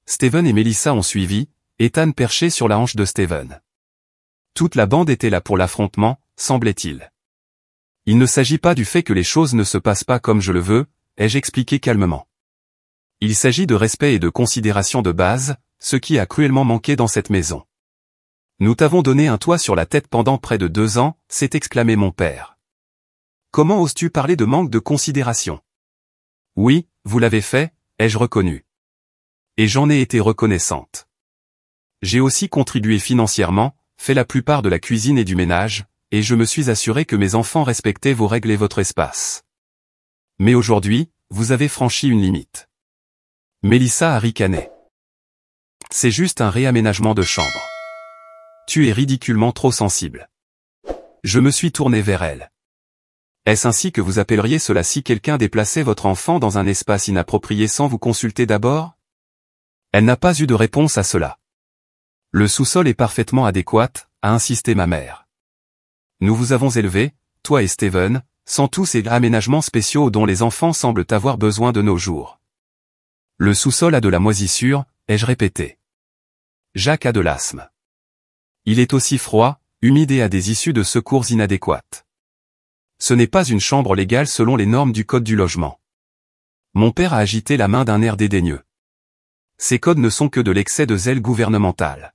Steven et Melissa ont suivi, Ethan perché sur la hanche de Steven. Toute la bande était là pour l'affrontement, semblait-il. Il ne s'agit pas du fait que les choses ne se passent pas comme je le veux, ai-je expliqué calmement. Il s'agit de respect et de considération de base, ce qui a cruellement manqué dans cette maison. Nous t'avons donné un toit sur la tête pendant près de 2 ans, s'est exclamé mon père. Comment oses-tu parler de manque de considération? Oui, vous l'avez fait, ai-je reconnu. Et j'en ai été reconnaissante. J'ai aussi contribué financièrement, fait la plupart de la cuisine et du ménage, et je me suis assuré que mes enfants respectaient vos règles et votre espace. Mais aujourd'hui, vous avez franchi une limite. Mélissa a ricané. C'est juste un réaménagement de chambre. Tu es ridiculement trop sensible. Je me suis tourné vers elle. Est-ce ainsi que vous appelleriez cela si quelqu'un déplaçait votre enfant dans un espace inapproprié sans vous consulter d'abord? Elle n'a pas eu de réponse à cela. Le sous-sol est parfaitement adéquat, a insisté ma mère. Nous vous avons élevé, toi et Steven, sans tous ces aménagements spéciaux dont les enfants semblent avoir besoin de nos jours. Le sous-sol a de la moisissure, ai-je répété. Jacques a de l'asthme. Il est aussi froid, humide et a des issues de secours inadéquates. Ce n'est pas une chambre légale selon les normes du code du logement. Mon père a agité la main d'un air dédaigneux. Ces codes ne sont que de l'excès de zèle gouvernemental.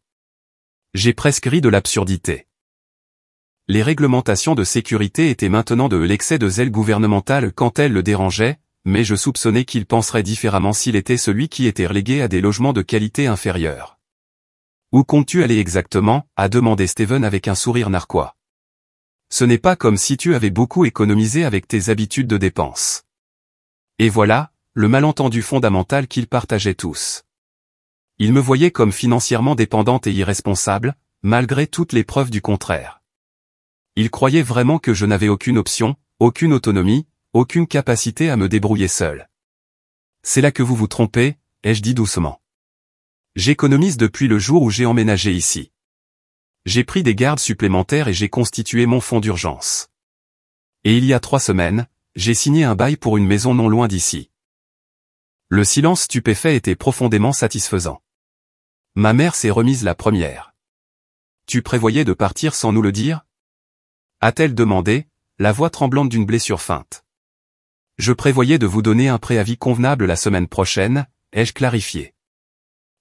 J'ai presque ri de l'absurdité. Les réglementations de sécurité étaient maintenant de l'excès de zèle gouvernemental quand elles le dérangeaient, mais je soupçonnais qu'il penserait différemment s'il était celui qui était relégué à des logements de qualité inférieure. Où comptes-tu aller exactement? A demandé Steven avec un sourire narquois. Ce n'est pas comme si tu avais beaucoup économisé avec tes habitudes de dépenses. Et voilà, le malentendu fondamental qu'ils partageaient tous. Ils me voyaient comme financièrement dépendante et irresponsable, malgré toutes les preuves du contraire. Ils croyaient vraiment que je n'avais aucune option, aucune autonomie, aucune capacité à me débrouiller seul. C'est là que vous vous trompez, ai-je dit doucement. J'économise depuis le jour où j'ai emménagé ici. J'ai pris des gardes supplémentaires et j'ai constitué mon fonds d'urgence. Et il y a 3 semaines, j'ai signé un bail pour une maison non loin d'ici. Le silence stupéfait était profondément satisfaisant. Ma mère s'est remise la première. Tu prévoyais de partir sans nous le dire? A-t-elle demandé, la voix tremblante d'une blessure feinte. Je prévoyais de vous donner un préavis convenable la semaine prochaine, ai-je clarifié.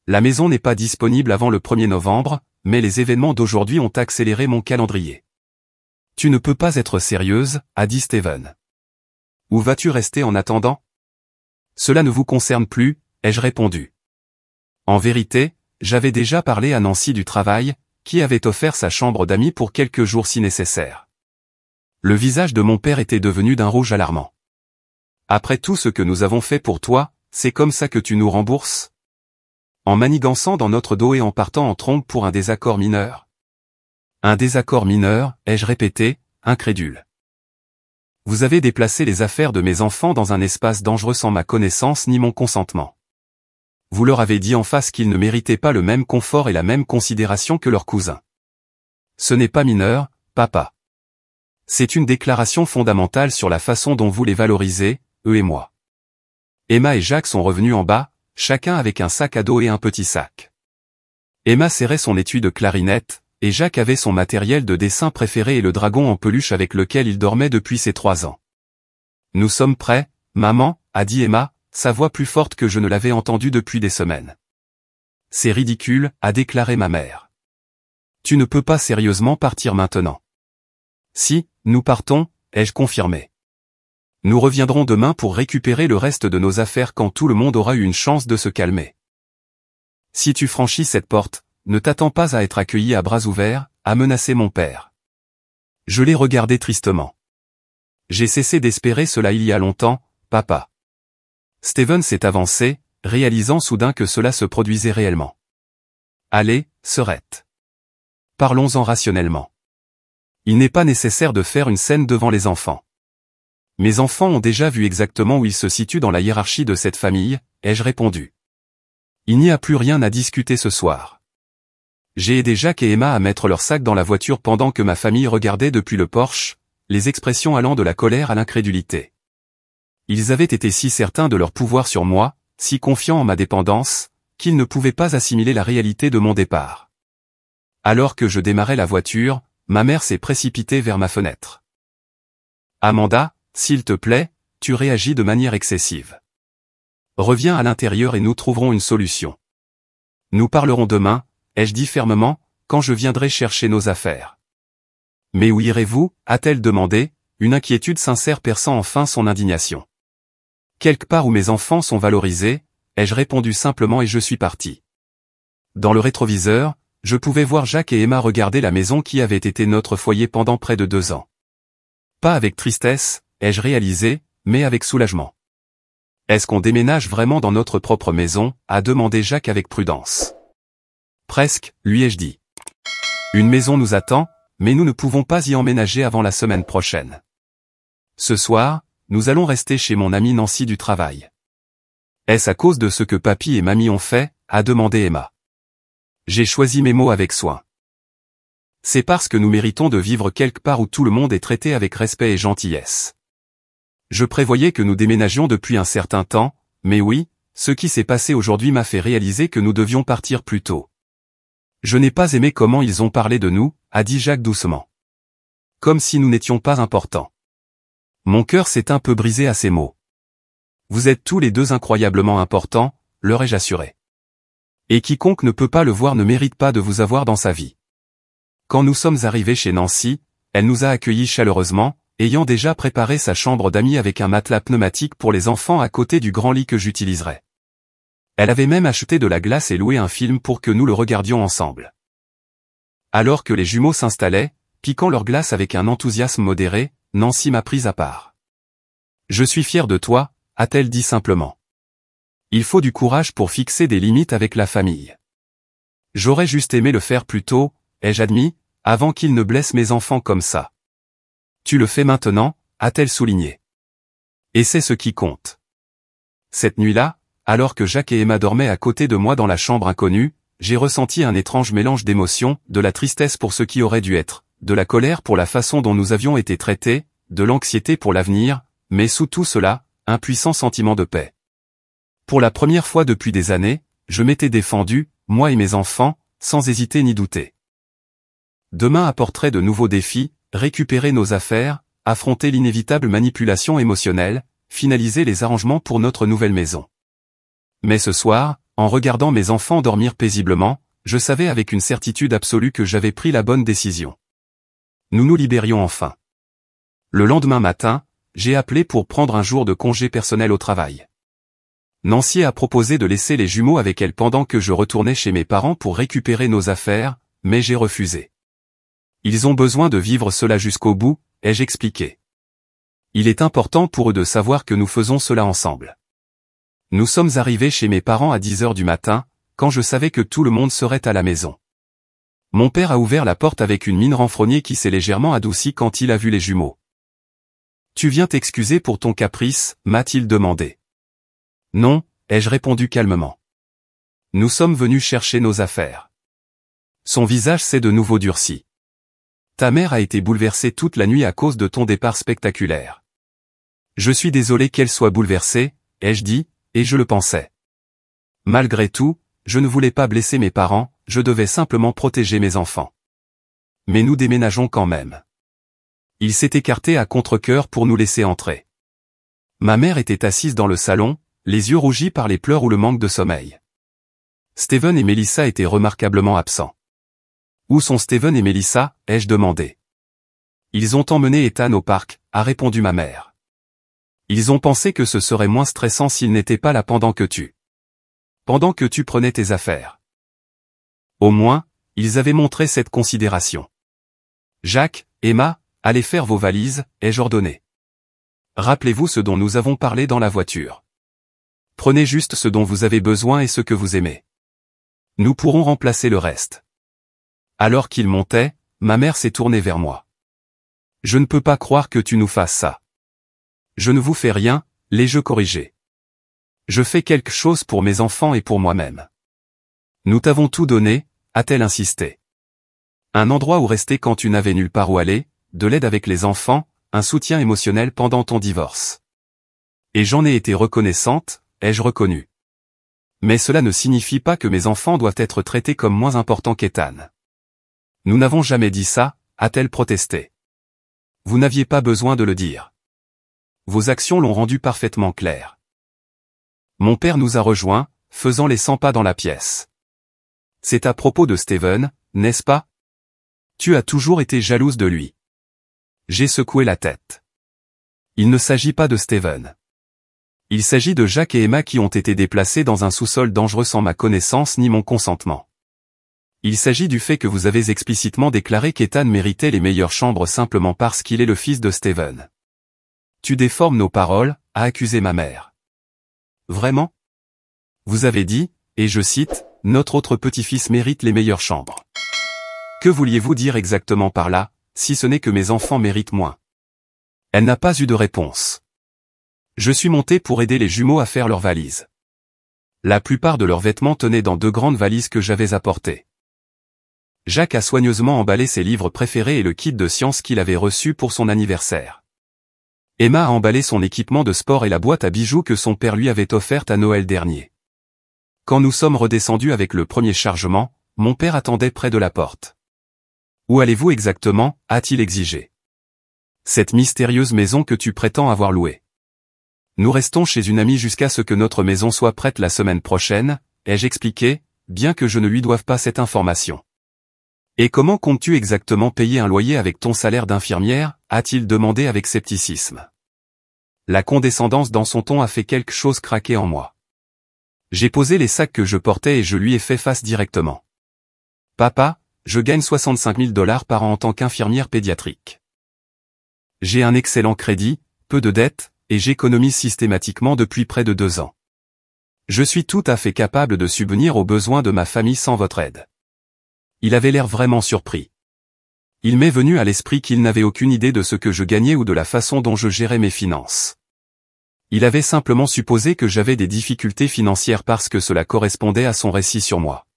La maison n'est pas disponible avant le 1er novembre, mais les événements d'aujourd'hui ont accéléré mon calendrier. Tu ne peux pas être sérieuse, a dit Steven. Où vas-tu rester en attendant? Cela ne vous concerne plus, ai-je répondu. En vérité, j'avais déjà parlé à Nancy du travail, qui avait offert sa chambre d'amis pour quelques jours si nécessaire. Le visage de mon père était devenu d'un rouge alarmant. Après tout ce que nous avons fait pour toi, c'est comme ça que tu nous rembourses? En manigançant dans notre dos et en partant en trompe pour un désaccord mineur? Un désaccord mineur, ai-je répété, incrédule. Vous avez déplacé les affaires de mes enfants dans un espace dangereux sans ma connaissance ni mon consentement. Vous leur avez dit en face qu'ils ne méritaient pas le même confort et la même considération que leurs cousins. Ce n'est pas mineur, papa. C'est une déclaration fondamentale sur la façon dont vous les valorisez, eux et moi. Emma et Jacques sont revenus en bas, chacun avec un sac à dos et un petit sac. Emma serrait son étui de clarinette, et Jacques avait son matériel de dessin préféré et le dragon en peluche avec lequel il dormait depuis ses 3 ans. Nous sommes prêts, maman, a dit Emma, sa voix plus forte que je ne l'avais entendue depuis des semaines. C'est ridicule, a déclaré ma mère. Tu ne peux pas sérieusement partir maintenant. Si, nous partons, ai-je confirmé. Nous reviendrons demain pour récupérer le reste de nos affaires quand tout le monde aura eu une chance de se calmer. Si tu franchis cette porte, ne t'attends pas à être accueilli à bras ouverts, a menacé mon père. Je l'ai regardé tristement. J'ai cessé d'espérer cela il y a longtemps, papa. Steven s'est avancé, réalisant soudain que cela se produisait réellement. Allez, sœurette. Parlons-en rationnellement. Il n'est pas nécessaire de faire une scène devant les enfants. Mes enfants ont déjà vu exactement où ils se situent dans la hiérarchie de cette famille, ai-je répondu. Il n'y a plus rien à discuter ce soir. J'ai aidé Jacques et Emma à mettre leurs sacs dans la voiture pendant que ma famille regardait depuis le porche, les expressions allant de la colère à l'incrédulité. Ils avaient été si certains de leur pouvoir sur moi, si confiants en ma dépendance, qu'ils ne pouvaient pas assimiler la réalité de mon départ. Alors que je démarrais la voiture, ma mère s'est précipitée vers ma fenêtre. Amanda, s'il te plaît, tu réagis de manière excessive. Reviens à l'intérieur et nous trouverons une solution. Nous parlerons demain, ai-je dit fermement, quand je viendrai chercher nos affaires. Mais où irez-vous, a-t-elle demandé, une inquiétude sincère perçant enfin son indignation. Quelque part où mes enfants sont valorisés, ai-je répondu simplement et je suis parti. Dans le rétroviseur, je pouvais voir Jacques et Emma regarder la maison qui avait été notre foyer pendant près de 2 ans. Pas avec tristesse, ai-je réalisé, mais avec soulagement. Est-ce qu'on déménage vraiment dans notre propre maison, a demandé Jacques avec prudence. Presque, lui ai-je dit. Une maison nous attend, mais nous ne pouvons pas y emménager avant la semaine prochaine. Ce soir, nous allons rester chez mon amie Nancy du travail. Est-ce à cause de ce que papy et mamie ont fait, a demandé Emma. J'ai choisi mes mots avec soin. C'est parce que nous méritons de vivre quelque part où tout le monde est traité avec respect et gentillesse. Je prévoyais que nous déménagions depuis un certain temps, mais oui, ce qui s'est passé aujourd'hui m'a fait réaliser que nous devions partir plus tôt. Je n'ai pas aimé comment ils ont parlé de nous, a dit Jacques doucement. Comme si nous n'étions pas importants. Mon cœur s'est un peu brisé à ces mots. Vous êtes tous les deux incroyablement importants, leur ai-je assuré. Et quiconque ne peut pas le voir ne mérite pas de vous avoir dans sa vie. Quand nous sommes arrivés chez Nancy, elle nous a accueillis chaleureusement, ayant déjà préparé sa chambre d'amis avec un matelas pneumatique pour les enfants à côté du grand lit que j'utiliserai. Elle avait même acheté de la glace et loué un film pour que nous le regardions ensemble. Alors que les jumeaux s'installaient, piquant leur glace avec un enthousiasme modéré, Nancy m'a prise à part. Je suis fière de toi, a-t-elle dit simplement. Il faut du courage pour fixer des limites avec la famille. J'aurais juste aimé le faire plus tôt, ai-je admis, avant qu'il ne blesse mes enfants comme ça. Tu le fais maintenant, a-t-elle souligné. Et c'est ce qui compte. Cette nuit-là, alors que Jacques et Emma dormaient à côté de moi dans la chambre inconnue, j'ai ressenti un étrange mélange d'émotions, de la tristesse pour ce qui aurait dû être, de la colère pour la façon dont nous avions été traités, de l'anxiété pour l'avenir, mais sous tout cela, un puissant sentiment de paix. Pour la première fois depuis des années, je m'étais défendu, moi et mes enfants, sans hésiter ni douter. Demain apporterait de nouveaux défis, récupérer nos affaires, affronter l'inévitable manipulation émotionnelle, finaliser les arrangements pour notre nouvelle maison. Mais ce soir, en regardant mes enfants dormir paisiblement, je savais avec une certitude absolue que j'avais pris la bonne décision. Nous nous libérions enfin. Le lendemain matin, j'ai appelé pour prendre un jour de congé personnel au travail. Nancy a proposé de laisser les jumeaux avec elle pendant que je retournais chez mes parents pour récupérer nos affaires, mais j'ai refusé. Ils ont besoin de vivre cela jusqu'au bout, ai-je expliqué. Il est important pour eux de savoir que nous faisons cela ensemble. Nous sommes arrivés chez mes parents à 10 heures du matin, quand je savais que tout le monde serait à la maison. Mon père a ouvert la porte avec une mine renfrognée qui s'est légèrement adoucie quand il a vu les jumeaux. « Tu viens t'excuser pour ton caprice ?» m'a-t-il demandé. « Non » ai-je répondu calmement. « Nous sommes venus chercher nos affaires. » Son visage s'est de nouveau durci. « Ta mère a été bouleversée toute la nuit à cause de ton départ spectaculaire. »« Je suis désolé qu'elle soit bouleversée » ai-je dit, et je le pensais. Malgré tout, je ne voulais pas blesser mes parents, je devais simplement protéger mes enfants. Mais nous déménageons quand même. Il s'est écarté à contre-cœur pour nous laisser entrer. Ma mère était assise dans le salon, les yeux rougis par les pleurs ou le manque de sommeil. Steven et Melissa étaient remarquablement absents. « Où sont Steven et Melissa ?» ai-je demandé. « Ils ont emmené Ethan au parc » a répondu ma mère. « Ils ont pensé que ce serait moins stressant s'ils n'étaient pas là pendant que tu prenais tes affaires. » Au moins, ils avaient montré cette considération. « Jacques, Emma, allez faire vos valises » ai-je ordonné. « Rappelez-vous ce dont nous avons parlé dans la voiture. Prenez juste ce dont vous avez besoin et ce que vous aimez. Nous pourrons remplacer le reste. » Alors qu'il montait, ma mère s'est tournée vers moi. « Je ne peux pas croire que tu nous fasses ça. »« Je ne vous fais rien » l'ai-je corrigé. « Je fais quelque chose pour mes enfants et pour moi-même. »« Nous t'avons tout donné » a-t-elle insisté. « Un endroit où rester quand tu n'avais nulle part où aller, de l'aide avec les enfants, un soutien émotionnel pendant ton divorce. Et j'en ai été reconnaissante, ai-je reconnu. Mais cela ne signifie pas que mes enfants doivent être traités comme moins importants qu'Ethan. Nous n'avons jamais dit ça, a-t-elle protesté. Vous n'aviez pas besoin de le dire. Vos actions l'ont rendu parfaitement clair. Mon père nous a rejoints, faisant les 100 pas dans la pièce. C'est à propos de Steven, n'est-ce pas? Tu as toujours été jalouse de lui. J'ai secoué la tête. Il ne s'agit pas de Steven. Il s'agit de Jacques et Emma qui ont été déplacés dans un sous-sol dangereux sans ma connaissance ni mon consentement. Il s'agit du fait que vous avez explicitement déclaré qu'Ethan méritait les meilleures chambres simplement parce qu'il est le fils de Steven. Tu déformes nos paroles, a accusé ma mère. Vraiment? Vous avez dit, et je cite, « Notre autre petit-fils mérite les meilleures chambres ». Que vouliez-vous dire exactement par là, si ce n'est que mes enfants méritent moins? Elle n'a pas eu de réponse. Je suis monté pour aider les jumeaux à faire leurs valises. La plupart de leurs vêtements tenaient dans 2 grandes valises que j'avais apportées. Jacques a soigneusement emballé ses livres préférés et le kit de science qu'il avait reçu pour son anniversaire. Emma a emballé son équipement de sport et la boîte à bijoux que son père lui avait offerte à Noël dernier. Quand nous sommes redescendus avec le premier chargement, mon père attendait près de la porte. « Où allez-vous exactement » a-t-il exigé. « Cette mystérieuse maison que tu prétends avoir louée. » Nous restons chez une amie jusqu'à ce que notre maison soit prête la semaine prochaine, ai-je expliqué, bien que je ne lui doive pas cette information. Et comment comptes-tu exactement payer un loyer avec ton salaire d'infirmière, a-t-il demandé avec scepticisme. La condescendance dans son ton a fait quelque chose craquer en moi. J'ai posé les sacs que je portais et je lui ai fait face directement. Papa, je gagne 65 000 $ par an en tant qu'infirmière pédiatrique. J'ai un excellent crédit, peu de dettes, et j'économise systématiquement depuis près de 2 ans. Je suis tout à fait capable de subvenir aux besoins de ma famille sans votre aide. Il avait l'air vraiment surpris. Il m'est venu à l'esprit qu'il n'avait aucune idée de ce que je gagnais ou de la façon dont je gérais mes finances. Il avait simplement supposé que j'avais des difficultés financières parce que cela correspondait à son récit sur moi.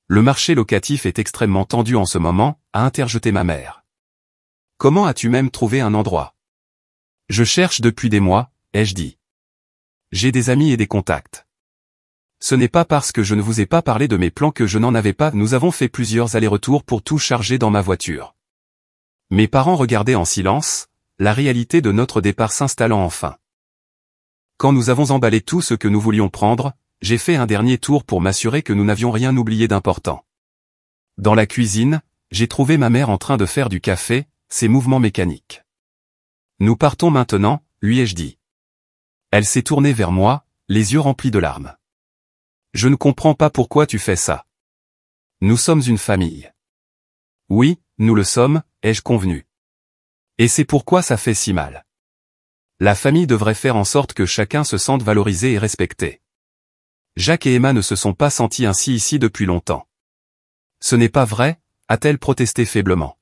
Le marché locatif est extrêmement tendu en ce moment, a interjeté ma mère. Comment as-tu même trouvé un endroit? Je cherche depuis des mois, ai-je dit. J'ai des amis et des contacts. Ce n'est pas parce que je ne vous ai pas parlé de mes plans que je n'en avais pas, nous avons fait plusieurs allers-retours pour tout charger dans ma voiture. Mes parents regardaient en silence, la réalité de notre départ s'installant enfin. Quand nous avons emballé tout ce que nous voulions prendre, j'ai fait un dernier tour pour m'assurer que nous n'avions rien oublié d'important. Dans la cuisine, j'ai trouvé ma mère en train de faire du café, ses mouvements mécaniques. Nous partons maintenant, lui ai-je dit. Elle s'est tournée vers moi, les yeux remplis de larmes. Je ne comprends pas pourquoi tu fais ça. Nous sommes une famille. Oui, nous le sommes, ai-je convenu. Et c'est pourquoi ça fait si mal. La famille devrait faire en sorte que chacun se sente valorisé et respecté. Jacques et Emma ne se sont pas sentis ainsi ici depuis longtemps. Ce n'est pas vrai, a-t-elle protesté faiblement.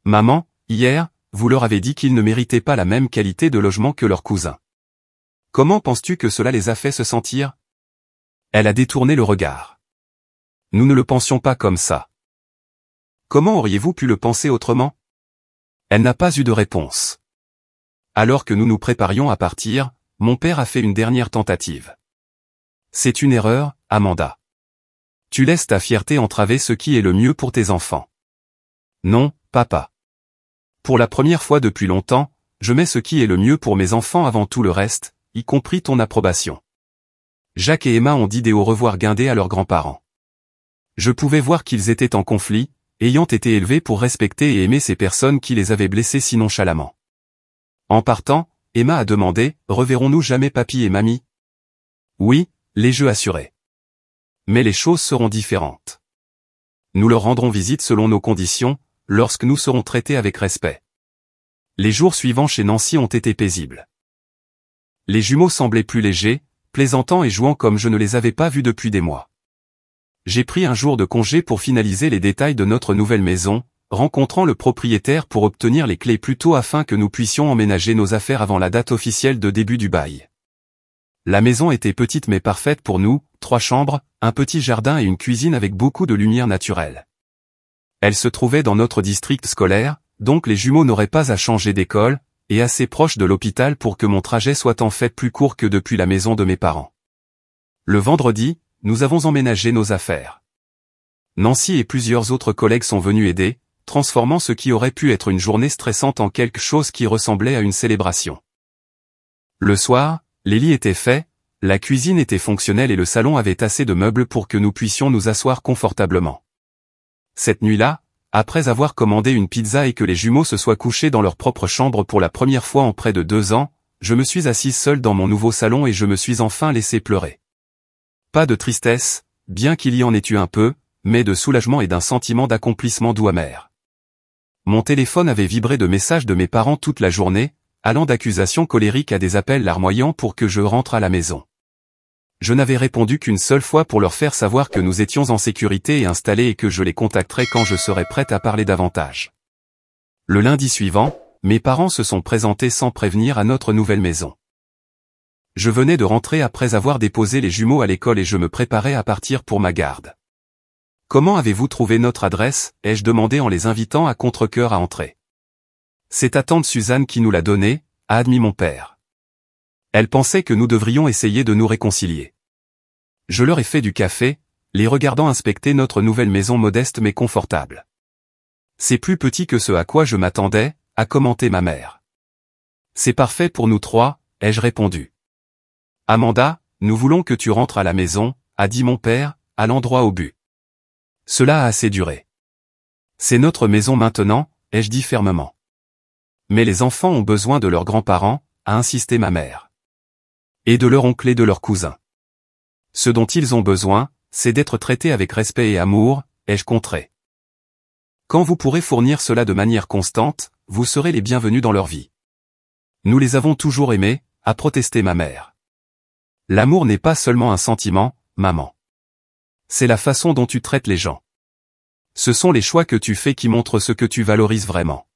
Maman, hier, vous leur avez dit qu'ils ne méritaient pas la même qualité de logement que leurs cousins. Comment penses-tu que cela les a fait se sentir? Elle a détourné le regard. Nous ne le pensions pas comme ça. Comment auriez-vous pu le penser autrement? Elle n'a pas eu de réponse. Alors que nous nous préparions à partir, mon père a fait une dernière tentative. C'est une erreur, Amanda. Tu laisses ta fierté entraver ce qui est le mieux pour tes enfants. Non, papa. Pour la première fois depuis longtemps, je mets ce qui est le mieux pour mes enfants avant tout le reste, y compris ton approbation. Jacques et Emma ont dit des au revoir guindés à leurs grands-parents. Je pouvais voir qu'ils étaient en conflit, ayant été élevés pour respecter et aimer ces personnes qui les avaient blessés si nonchalamment. En partant, Emma a demandé, « Reverrons-nous jamais papy et mamie ?» Oui, les jeux assurés. Mais les choses seront différentes. Nous leur rendrons visite selon nos conditions, lorsque nous serons traités avec respect. Les jours suivants chez Nancy ont été paisibles. Les jumeaux semblaient plus légers, plaisantant et jouant comme je ne les avais pas vus depuis des mois. J'ai pris un jour de congé pour finaliser les détails de notre nouvelle maison, rencontrant le propriétaire pour obtenir les clés plus tôt afin que nous puissions emménager nos affaires avant la date officielle de début du bail. La maison était petite mais parfaite pour nous, 3 chambres, un petit jardin et une cuisine avec beaucoup de lumière naturelle. Elle se trouvait dans notre district scolaire, donc les jumeaux n'auraient pas à changer d'école, et assez proche de l'hôpital pour que mon trajet soit en fait plus court que depuis la maison de mes parents. Le vendredi, nous avons emménagé nos affaires. Nancy et plusieurs autres collègues sont venus aider, transformant ce qui aurait pu être une journée stressante en quelque chose qui ressemblait à une célébration. Le soir, les lits étaient faits, la cuisine était fonctionnelle et le salon avait assez de meubles pour que nous puissions nous asseoir confortablement. Cette nuit-là, après avoir commandé une pizza et que les jumeaux se soient couchés dans leur propre chambre pour la première fois en près de 2 ans, je me suis assise seule dans mon nouveau salon et je me suis enfin laissé pleurer. Pas de tristesse, bien qu'il y en ait eu un peu, mais de soulagement et d'un sentiment d'accomplissement doux amer. Mon téléphone avait vibré de messages de mes parents toute la journée, allant d'accusations colériques à des appels larmoyants pour que je rentre à la maison. Je n'avais répondu qu'une seule fois pour leur faire savoir que nous étions en sécurité et installés et que je les contacterais quand je serais prête à parler davantage. Le lundi suivant, mes parents se sont présentés sans prévenir à notre nouvelle maison. Je venais de rentrer après avoir déposé les jumeaux à l'école et je me préparais à partir pour ma garde. « Comment avez-vous trouvé notre adresse ?» ai-je demandé en les invitant à contre-cœur à entrer. « C'est ta tante Suzanne qui nous l'a donnée », a admis mon père. Elle pensait que nous devrions essayer de nous réconcilier. Je leur ai fait du café, les regardant inspecter notre nouvelle maison modeste mais confortable. « C'est plus petit que ce à quoi je m'attendais », a commenté ma mère. « C'est parfait pour nous trois », ai-je répondu. « Amanda, nous voulons que tu rentres à la maison », a dit mon père, à l'endroit au but. Cela a assez duré. « C'est notre maison maintenant », ai-je dit fermement. « Mais les enfants ont besoin de leurs grands-parents », a insisté ma mère. « Et de leur oncle et de leurs cousins. Ce dont ils ont besoin, c'est d'être traités avec respect et amour, ai-je contré. Quand vous pourrez fournir cela de manière constante, vous serez les bienvenus dans leur vie. Nous les avons toujours aimés, a protesté ma mère. L'amour n'est pas seulement un sentiment, maman. C'est la façon dont tu traites les gens. Ce sont les choix que tu fais qui montrent ce que tu valorises vraiment.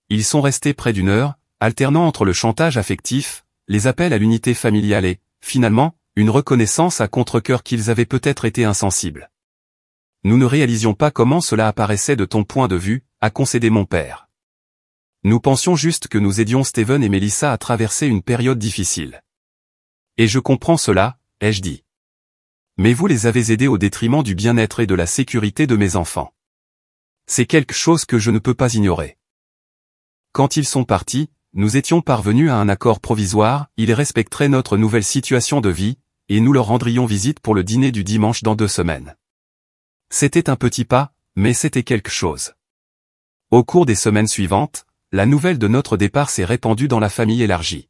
Ils sont restés près d'une heure, alternant entre le chantage affectif, les appels à l'unité familiale et, finalement, une reconnaissance à contre-cœur qu'ils avaient peut-être été insensibles. Nous ne réalisions pas comment cela apparaissait de ton point de vue, a concédé mon père. Nous pensions juste que nous aidions Steven et Melissa à traverser une période difficile. Et je comprends cela, ai-je dit. Mais vous les avez aidés au détriment du bien-être et de la sécurité de mes enfants. C'est quelque chose que je ne peux pas ignorer. Quand ils sont partis, nous étions parvenus à un accord provisoire, ils respecteraient notre nouvelle situation de vie, et nous leur rendrions visite pour le dîner du dimanche dans 2 semaines. C'était un petit pas, mais c'était quelque chose. Au cours des semaines suivantes, la nouvelle de notre départ s'est répandue dans la famille élargie.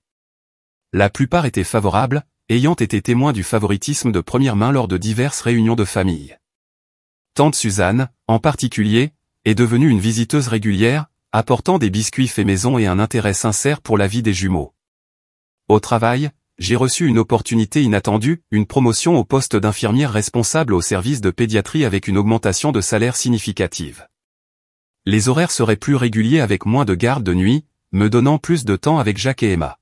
La plupart étaient favorables, ayant été témoins du favoritisme de première main lors de diverses réunions de famille. Tante Suzanne, en particulier, est devenue une visiteuse régulière, apportant des biscuits faits maison et un intérêt sincère pour la vie des jumeaux. Au travail, j'ai reçu une opportunité inattendue, une promotion au poste d'infirmière responsable au service de pédiatrie avec une augmentation de salaire significative. Les horaires seraient plus réguliers avec moins de garde de nuit, me donnant plus de temps avec Jacques et Emma.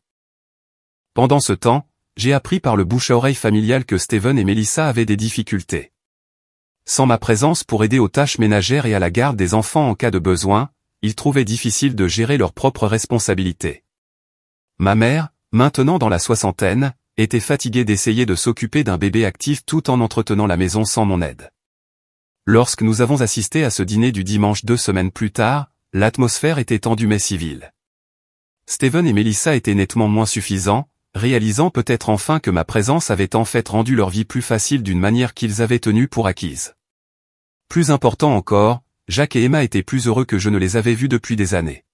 Pendant ce temps, j'ai appris par le bouche à oreille familial que Steven et Melissa avaient des difficultés. Sans ma présence pour aider aux tâches ménagères et à la garde des enfants en cas de besoin, ils trouvaient difficile de gérer leurs propres responsabilités. Ma mère, maintenant dans la soixantaine, était fatiguée d'essayer de s'occuper d'un bébé actif tout en entretenant la maison sans mon aide. Lorsque nous avons assisté à ce dîner du dimanche 2 semaines plus tard, l'atmosphère était tendue mais civile. Steven et Melissa étaient nettement moins suffisants, réalisant peut-être enfin que ma présence avait en fait rendu leur vie plus facile d'une manière qu'ils avaient tenue pour acquise. Plus important encore, Jacques et Emma étaient plus heureux que je ne les avais vus depuis des années.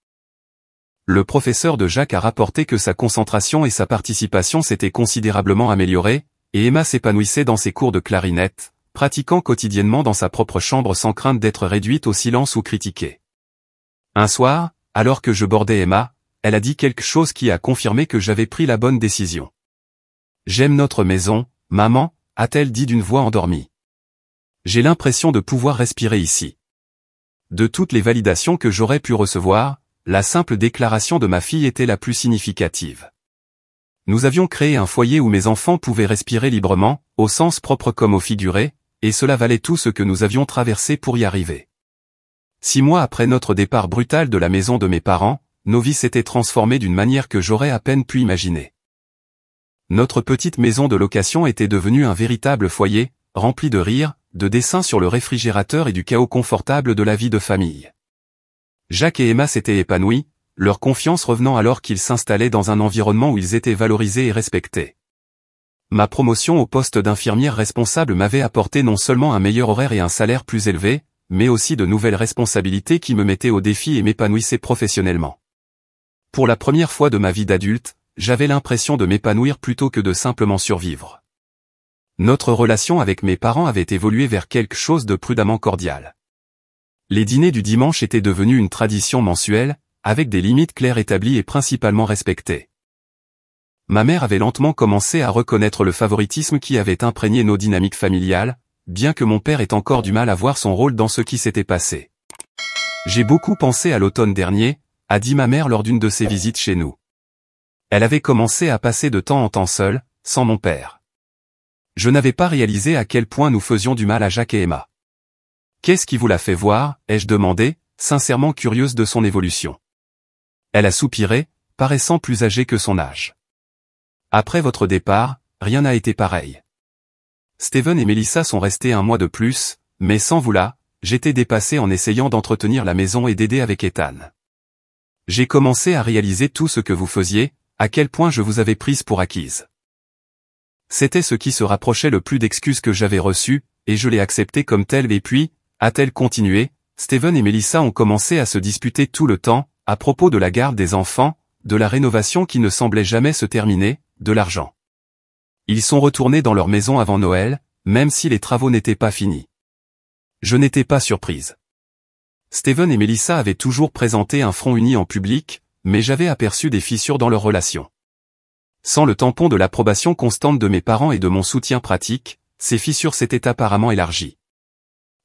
Le professeur de Jacques a rapporté que sa concentration et sa participation s'étaient considérablement améliorées, et Emma s'épanouissait dans ses cours de clarinette, pratiquant quotidiennement dans sa propre chambre sans crainte d'être réduite au silence ou critiquée. Un soir, alors que je bordais Emma, elle a dit quelque chose qui a confirmé que j'avais pris la bonne décision. « J'aime notre maison, maman », a-t-elle dit d'une voix endormie. « J'ai l'impression de pouvoir respirer ici. » De toutes les validations que j'aurais pu recevoir, la simple déclaration de ma fille était la plus significative. Nous avions créé un foyer où mes enfants pouvaient respirer librement, au sens propre comme au figuré, et cela valait tout ce que nous avions traversé pour y arriver. 6 mois après notre départ brutal de la maison de mes parents, nos vies s'étaient transformées d'une manière que j'aurais à peine pu imaginer. Notre petite maison de location était devenue un véritable foyer, rempli de rires, de dessins sur le réfrigérateur et du chaos confortable de la vie de famille. Jacques et Emma s'étaient épanouis, leur confiance revenant alors qu'ils s'installaient dans un environnement où ils étaient valorisés et respectés. Ma promotion au poste d'infirmière responsable m'avait apporté non seulement un meilleur horaire et un salaire plus élevé, mais aussi de nouvelles responsabilités qui me mettaient au défi et m'épanouissaient professionnellement. Pour la première fois de ma vie d'adulte, j'avais l'impression de m'épanouir plutôt que de simplement survivre. notre relation avec mes parents avait évolué vers quelque chose de prudemment cordial. Les dîners du dimanche étaient devenus une tradition mensuelle, avec des limites claires établies et principalement respectées. Ma mère avait lentement commencé à reconnaître le favoritisme qui avait imprégné nos dynamiques familiales, bien que mon père ait encore du mal à voir son rôle dans ce qui s'était passé. J'ai beaucoup pensé à l'automne dernier, a dit ma mère lors d'une de ses visites chez nous. Elle avait commencé à passer de temps en temps seule, sans mon père. Je n'avais pas réalisé à quel point nous faisions du mal à Jacques et Emma. Qu'est-ce qui vous l'a fait voir, ai-je demandé, sincèrement curieuse de son évolution. Elle a soupiré, paraissant plus âgée que son âge. Après votre départ, rien n'a été pareil. Steven et Melissa sont restés un mois de plus, mais sans vous là, j'étais dépassé en essayant d'entretenir la maison et d'aider avec Ethan. J'ai commencé à réaliser tout ce que vous faisiez, à quel point je vous avais prise pour acquise. C'était ce qui se rapprochait le plus d'excuses que j'avais reçues, et je l'ai accepté comme tel et puis, a-t-elle continué, Steven et Melissa ont commencé à se disputer tout le temps, à propos de la garde des enfants, de la rénovation qui ne semblait jamais se terminer, de l'argent. Ils sont retournés dans leur maison avant Noël, même si les travaux n'étaient pas finis. Je n'étais pas surprise. Steven et Melissa avaient toujours présenté un front uni en public, mais j'avais aperçu des fissures dans leur relation. Sans le tampon de l'approbation constante de mes parents et de mon soutien pratique, ces fissures s'étaient apparemment élargies.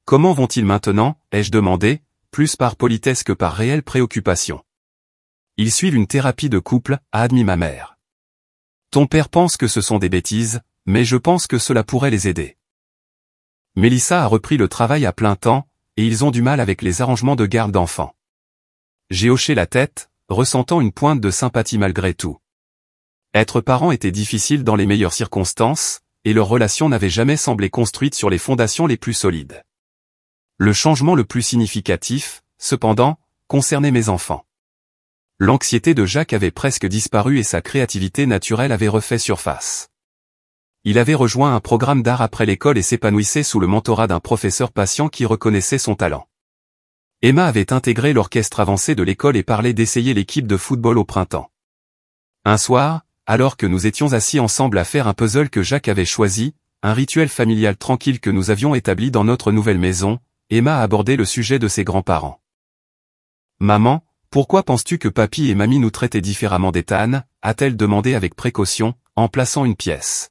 Comment vont-ils maintenant, ai-je demandé, plus par politesse que par réelle préoccupation. Ils suivent une thérapie de couple, a admis ma mère. Ton père pense que ce sont des bêtises, mais je pense que cela pourrait les aider. Melissa a repris le travail à plein temps, et ils ont du mal avec les arrangements de garde d'enfants. J'ai hoché la tête, ressentant une pointe de sympathie malgré tout. Être parent était difficile dans les meilleures circonstances, et leur relation n'avait jamais semblé construite sur les fondations les plus solides. Le changement le plus significatif, cependant, concernait mes enfants. L'anxiété de Jacques avait presque disparu et sa créativité naturelle avait refait surface. Il avait rejoint un programme d'art après l'école et s'épanouissait sous le mentorat d'un professeur patient qui reconnaissait son talent. Emma avait intégré l'orchestre avancé de l'école et parlait d'essayer l'équipe de football au printemps. Un soir, alors que nous étions assis ensemble à faire un puzzle que Jacques avait choisi, un rituel familial tranquille que nous avions établi dans notre nouvelle maison, Emma a abordé le sujet de ses grands-parents. « Maman, pourquoi penses-tu que papy et mamie nous traitaient différemment d'Ethan ?» a-t-elle demandé avec précaution, en plaçant une pièce.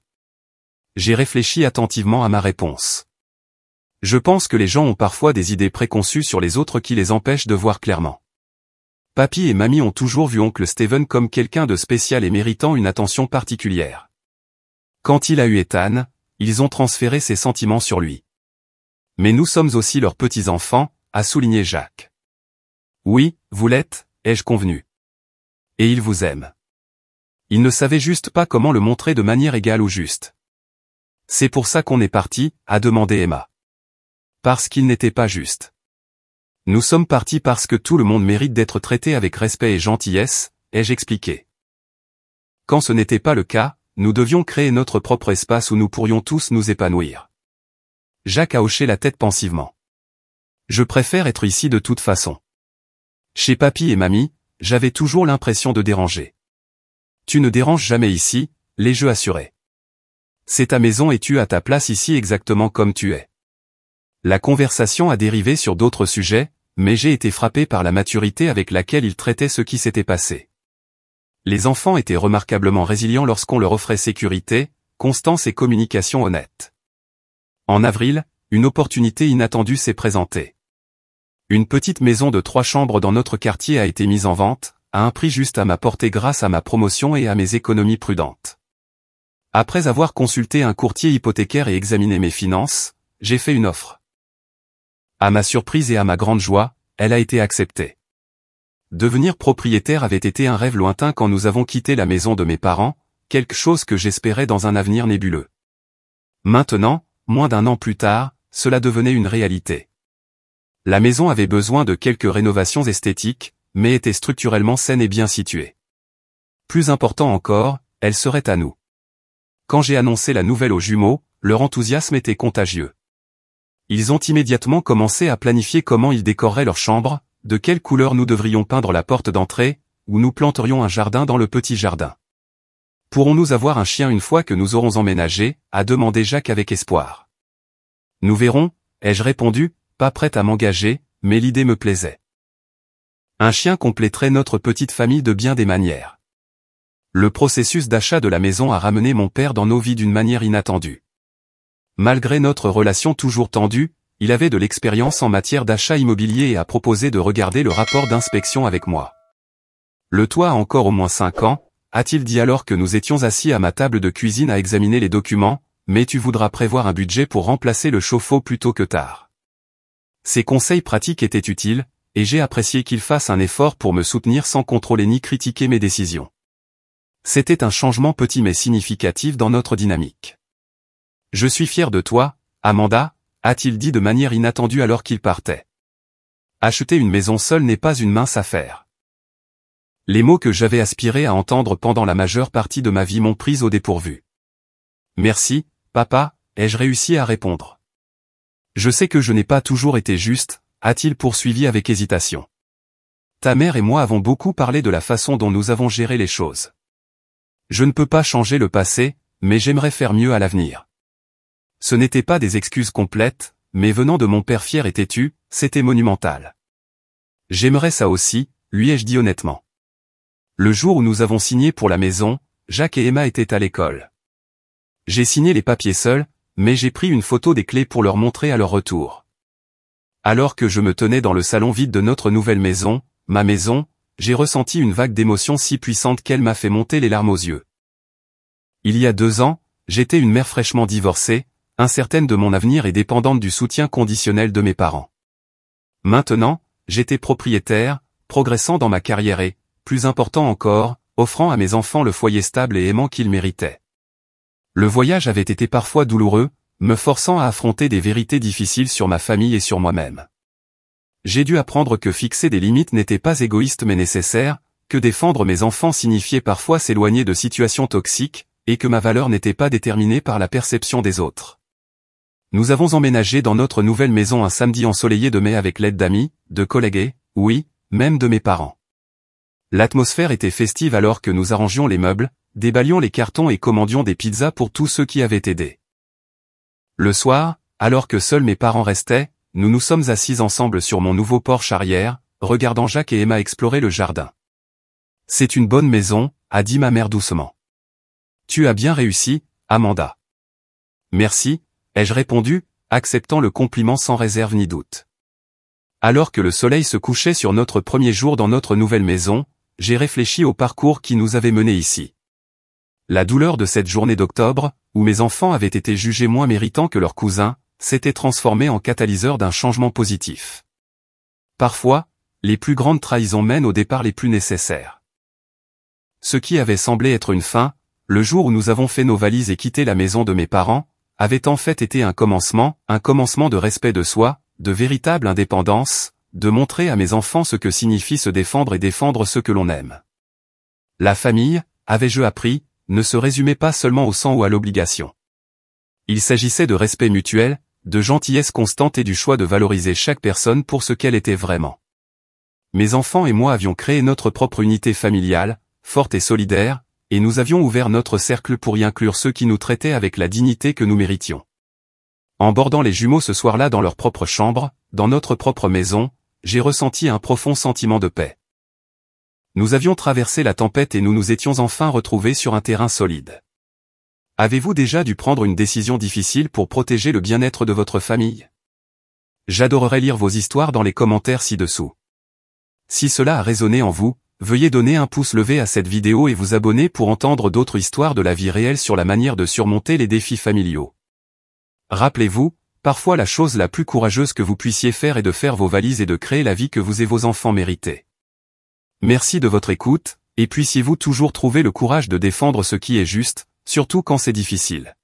J'ai réfléchi attentivement à ma réponse. Je pense que les gens ont parfois des idées préconçues sur les autres qui les empêchent de voir clairement. Papy et mamie ont toujours vu oncle Steven comme quelqu'un de spécial et méritant une attention particulière. Quand il a eu Ethan, ils ont transféré ses sentiments sur lui. Mais nous sommes aussi leurs petits-enfants, a souligné Jacques. Oui, vous l'êtes, ai-je convenu. Et ils vous aiment. Ils ne savaient juste pas comment le montrer de manière égale ou juste. C'est pour ça qu'on est parti, a demandé Emma. Parce qu'il n'était pas juste. Nous sommes partis parce que tout le monde mérite d'être traité avec respect et gentillesse, ai-je expliqué. Quand ce n'était pas le cas, nous devions créer notre propre espace où nous pourrions tous nous épanouir. Jacques a hoché la tête pensivement. Je préfère être ici de toute façon. Chez papy et mamie, j'avais toujours l'impression de déranger. Tu ne déranges jamais ici, l'ai-je assuré. C'est ta maison et tu as ta place ici exactement comme tu es. La conversation a dérivé sur d'autres sujets, mais j'ai été frappé par la maturité avec laquelle ils traitaient ce qui s'était passé. Les enfants étaient remarquablement résilients lorsqu'on leur offrait sécurité, constance et communication honnête. En avril, une opportunité inattendue s'est présentée. Une petite maison de 3 chambres dans notre quartier a été mise en vente, à un prix juste à ma portée grâce à ma promotion et à mes économies prudentes. Après avoir consulté un courtier hypothécaire et examiné mes finances, j'ai fait une offre. À ma surprise et à ma grande joie, elle a été acceptée. Devenir propriétaire avait été un rêve lointain quand nous avons quitté la maison de mes parents, quelque chose que j'espérais dans un avenir nébuleux. Maintenant, moins d'1 an plus tard, cela devenait une réalité. La maison avait besoin de quelques rénovations esthétiques, mais était structurellement saine et bien située. Plus important encore, elle serait à nous. Quand j'ai annoncé la nouvelle aux jumeaux, leur enthousiasme était contagieux. Ils ont immédiatement commencé à planifier comment ils décoreraient leur chambre, de quelle couleur nous devrions peindre la porte d'entrée, où nous planterions un jardin dans le petit jardin. Pourrons-nous avoir un chien une fois que nous aurons emménagé, a demandé Jacques avec espoir. Nous verrons, ai-je répondu, pas prête à m'engager, mais l'idée me plaisait. Un chien compléterait notre petite famille de bien des manières. Le processus d'achat de la maison a ramené mon père dans nos vies d'une manière inattendue. Malgré notre relation toujours tendue, il avait de l'expérience en matière d'achat immobilier et a proposé de regarder le rapport d'inspection avec moi. Le toit a encore au moins 5 ans, a-t-il dit alors que nous étions assis à ma table de cuisine à examiner les documents, mais tu voudras prévoir un budget pour remplacer le chauffe-eau plus tôt que tard. Ces conseils pratiques étaient utiles, et j'ai apprécié qu'il fasse un effort pour me soutenir sans contrôler ni critiquer mes décisions. C'était un changement petit mais significatif dans notre dynamique. Je suis fier de toi, Amanda, a-t-il dit de manière inattendue alors qu'il partait. Acheter une maison seule n'est pas une mince affaire. Les mots que j'avais aspiré à entendre pendant la majeure partie de ma vie m'ont pris au dépourvu. Merci, papa, ai-je réussi à répondre. Je sais que je n'ai pas toujours été juste, a-t-il poursuivi avec hésitation. Ta mère et moi avons beaucoup parlé de la façon dont nous avons géré les choses. Je ne peux pas changer le passé, mais j'aimerais faire mieux à l'avenir. Ce n'étaient pas des excuses complètes, mais venant de mon père fier et têtu, c'était monumental. J'aimerais ça aussi, lui ai-je dit honnêtement. Le jour où nous avons signé pour la maison, Jacques et Emma étaient à l'école. J'ai signé les papiers seul, mais j'ai pris une photo des clés pour leur montrer à leur retour. Alors que je me tenais dans le salon vide de notre nouvelle maison, ma maison, j'ai ressenti une vague d'émotion si puissante qu'elle m'a fait monter les larmes aux yeux. Il y a 2 ans, j'étais une mère fraîchement divorcée, incertaine de mon avenir et dépendante du soutien conditionnel de mes parents. Maintenant, j'étais propriétaire, progressant dans ma carrière et, plus important encore, offrant à mes enfants le foyer stable et aimant qu'ils méritaient. Le voyage avait été parfois douloureux, me forçant à affronter des vérités difficiles sur ma famille et sur moi-même. J'ai dû apprendre que fixer des limites n'était pas égoïste mais nécessaire, que défendre mes enfants signifiait parfois s'éloigner de situations toxiques, et que ma valeur n'était pas déterminée par la perception des autres. Nous avons emménagé dans notre nouvelle maison un samedi ensoleillé de mai avec l'aide d'amis, de collègues et, oui, même de mes parents. L'atmosphère était festive alors que nous arrangions les meubles, déballions les cartons et commandions des pizzas pour tous ceux qui avaient aidé. Le soir, alors que seuls mes parents restaient, nous nous sommes assis ensemble sur mon nouveau porche arrière, regardant Jacques et Emma explorer le jardin. C'est une bonne maison, a dit ma mère doucement. Tu as bien réussi, Amanda. Merci, ai-je répondu, acceptant le compliment sans réserve ni doute. Alors que le soleil se couchait sur notre premier jour dans notre nouvelle maison, j'ai réfléchi au parcours qui nous avait menés ici. La douleur de cette journée d'octobre, où mes enfants avaient été jugés moins méritants que leurs cousins, s'était transformée en catalyseur d'un changement positif. Parfois, les plus grandes trahisons mènent au départ les plus nécessaires. Ce qui avait semblé être une fin, le jour où nous avons fait nos valises et quitté la maison de mes parents, avait en fait été un commencement de respect de soi, de véritable indépendance, de montrer à mes enfants ce que signifie se défendre et défendre ceux que l'on aime. La famille, avais-je appris, ne se résumait pas seulement au sang ou à l'obligation. Il s'agissait de respect mutuel, de gentillesse constante et du choix de valoriser chaque personne pour ce qu'elle était vraiment. Mes enfants et moi avions créé notre propre unité familiale, forte et solidaire, et nous avions ouvert notre cercle pour y inclure ceux qui nous traitaient avec la dignité que nous méritions. En bordant les jumeaux ce soir-là dans leur propre chambre, dans notre propre maison, j'ai ressenti un profond sentiment de paix. Nous avions traversé la tempête et nous nous étions enfin retrouvés sur un terrain solide. Avez-vous déjà dû prendre une décision difficile pour protéger le bien-être de votre famille? J'adorerais lire vos histoires dans les commentaires ci-dessous. Si cela a résonné en vous, veuillez donner un pouce levé à cette vidéo et vous abonner pour entendre d'autres histoires de la vie réelle sur la manière de surmonter les défis familiaux. Rappelez-vous, parfois la chose la plus courageuse que vous puissiez faire est de faire vos valises et de créer la vie que vous et vos enfants méritez. Merci de votre écoute, et puissiez-vous toujours trouver le courage de défendre ce qui est juste, surtout quand c'est difficile.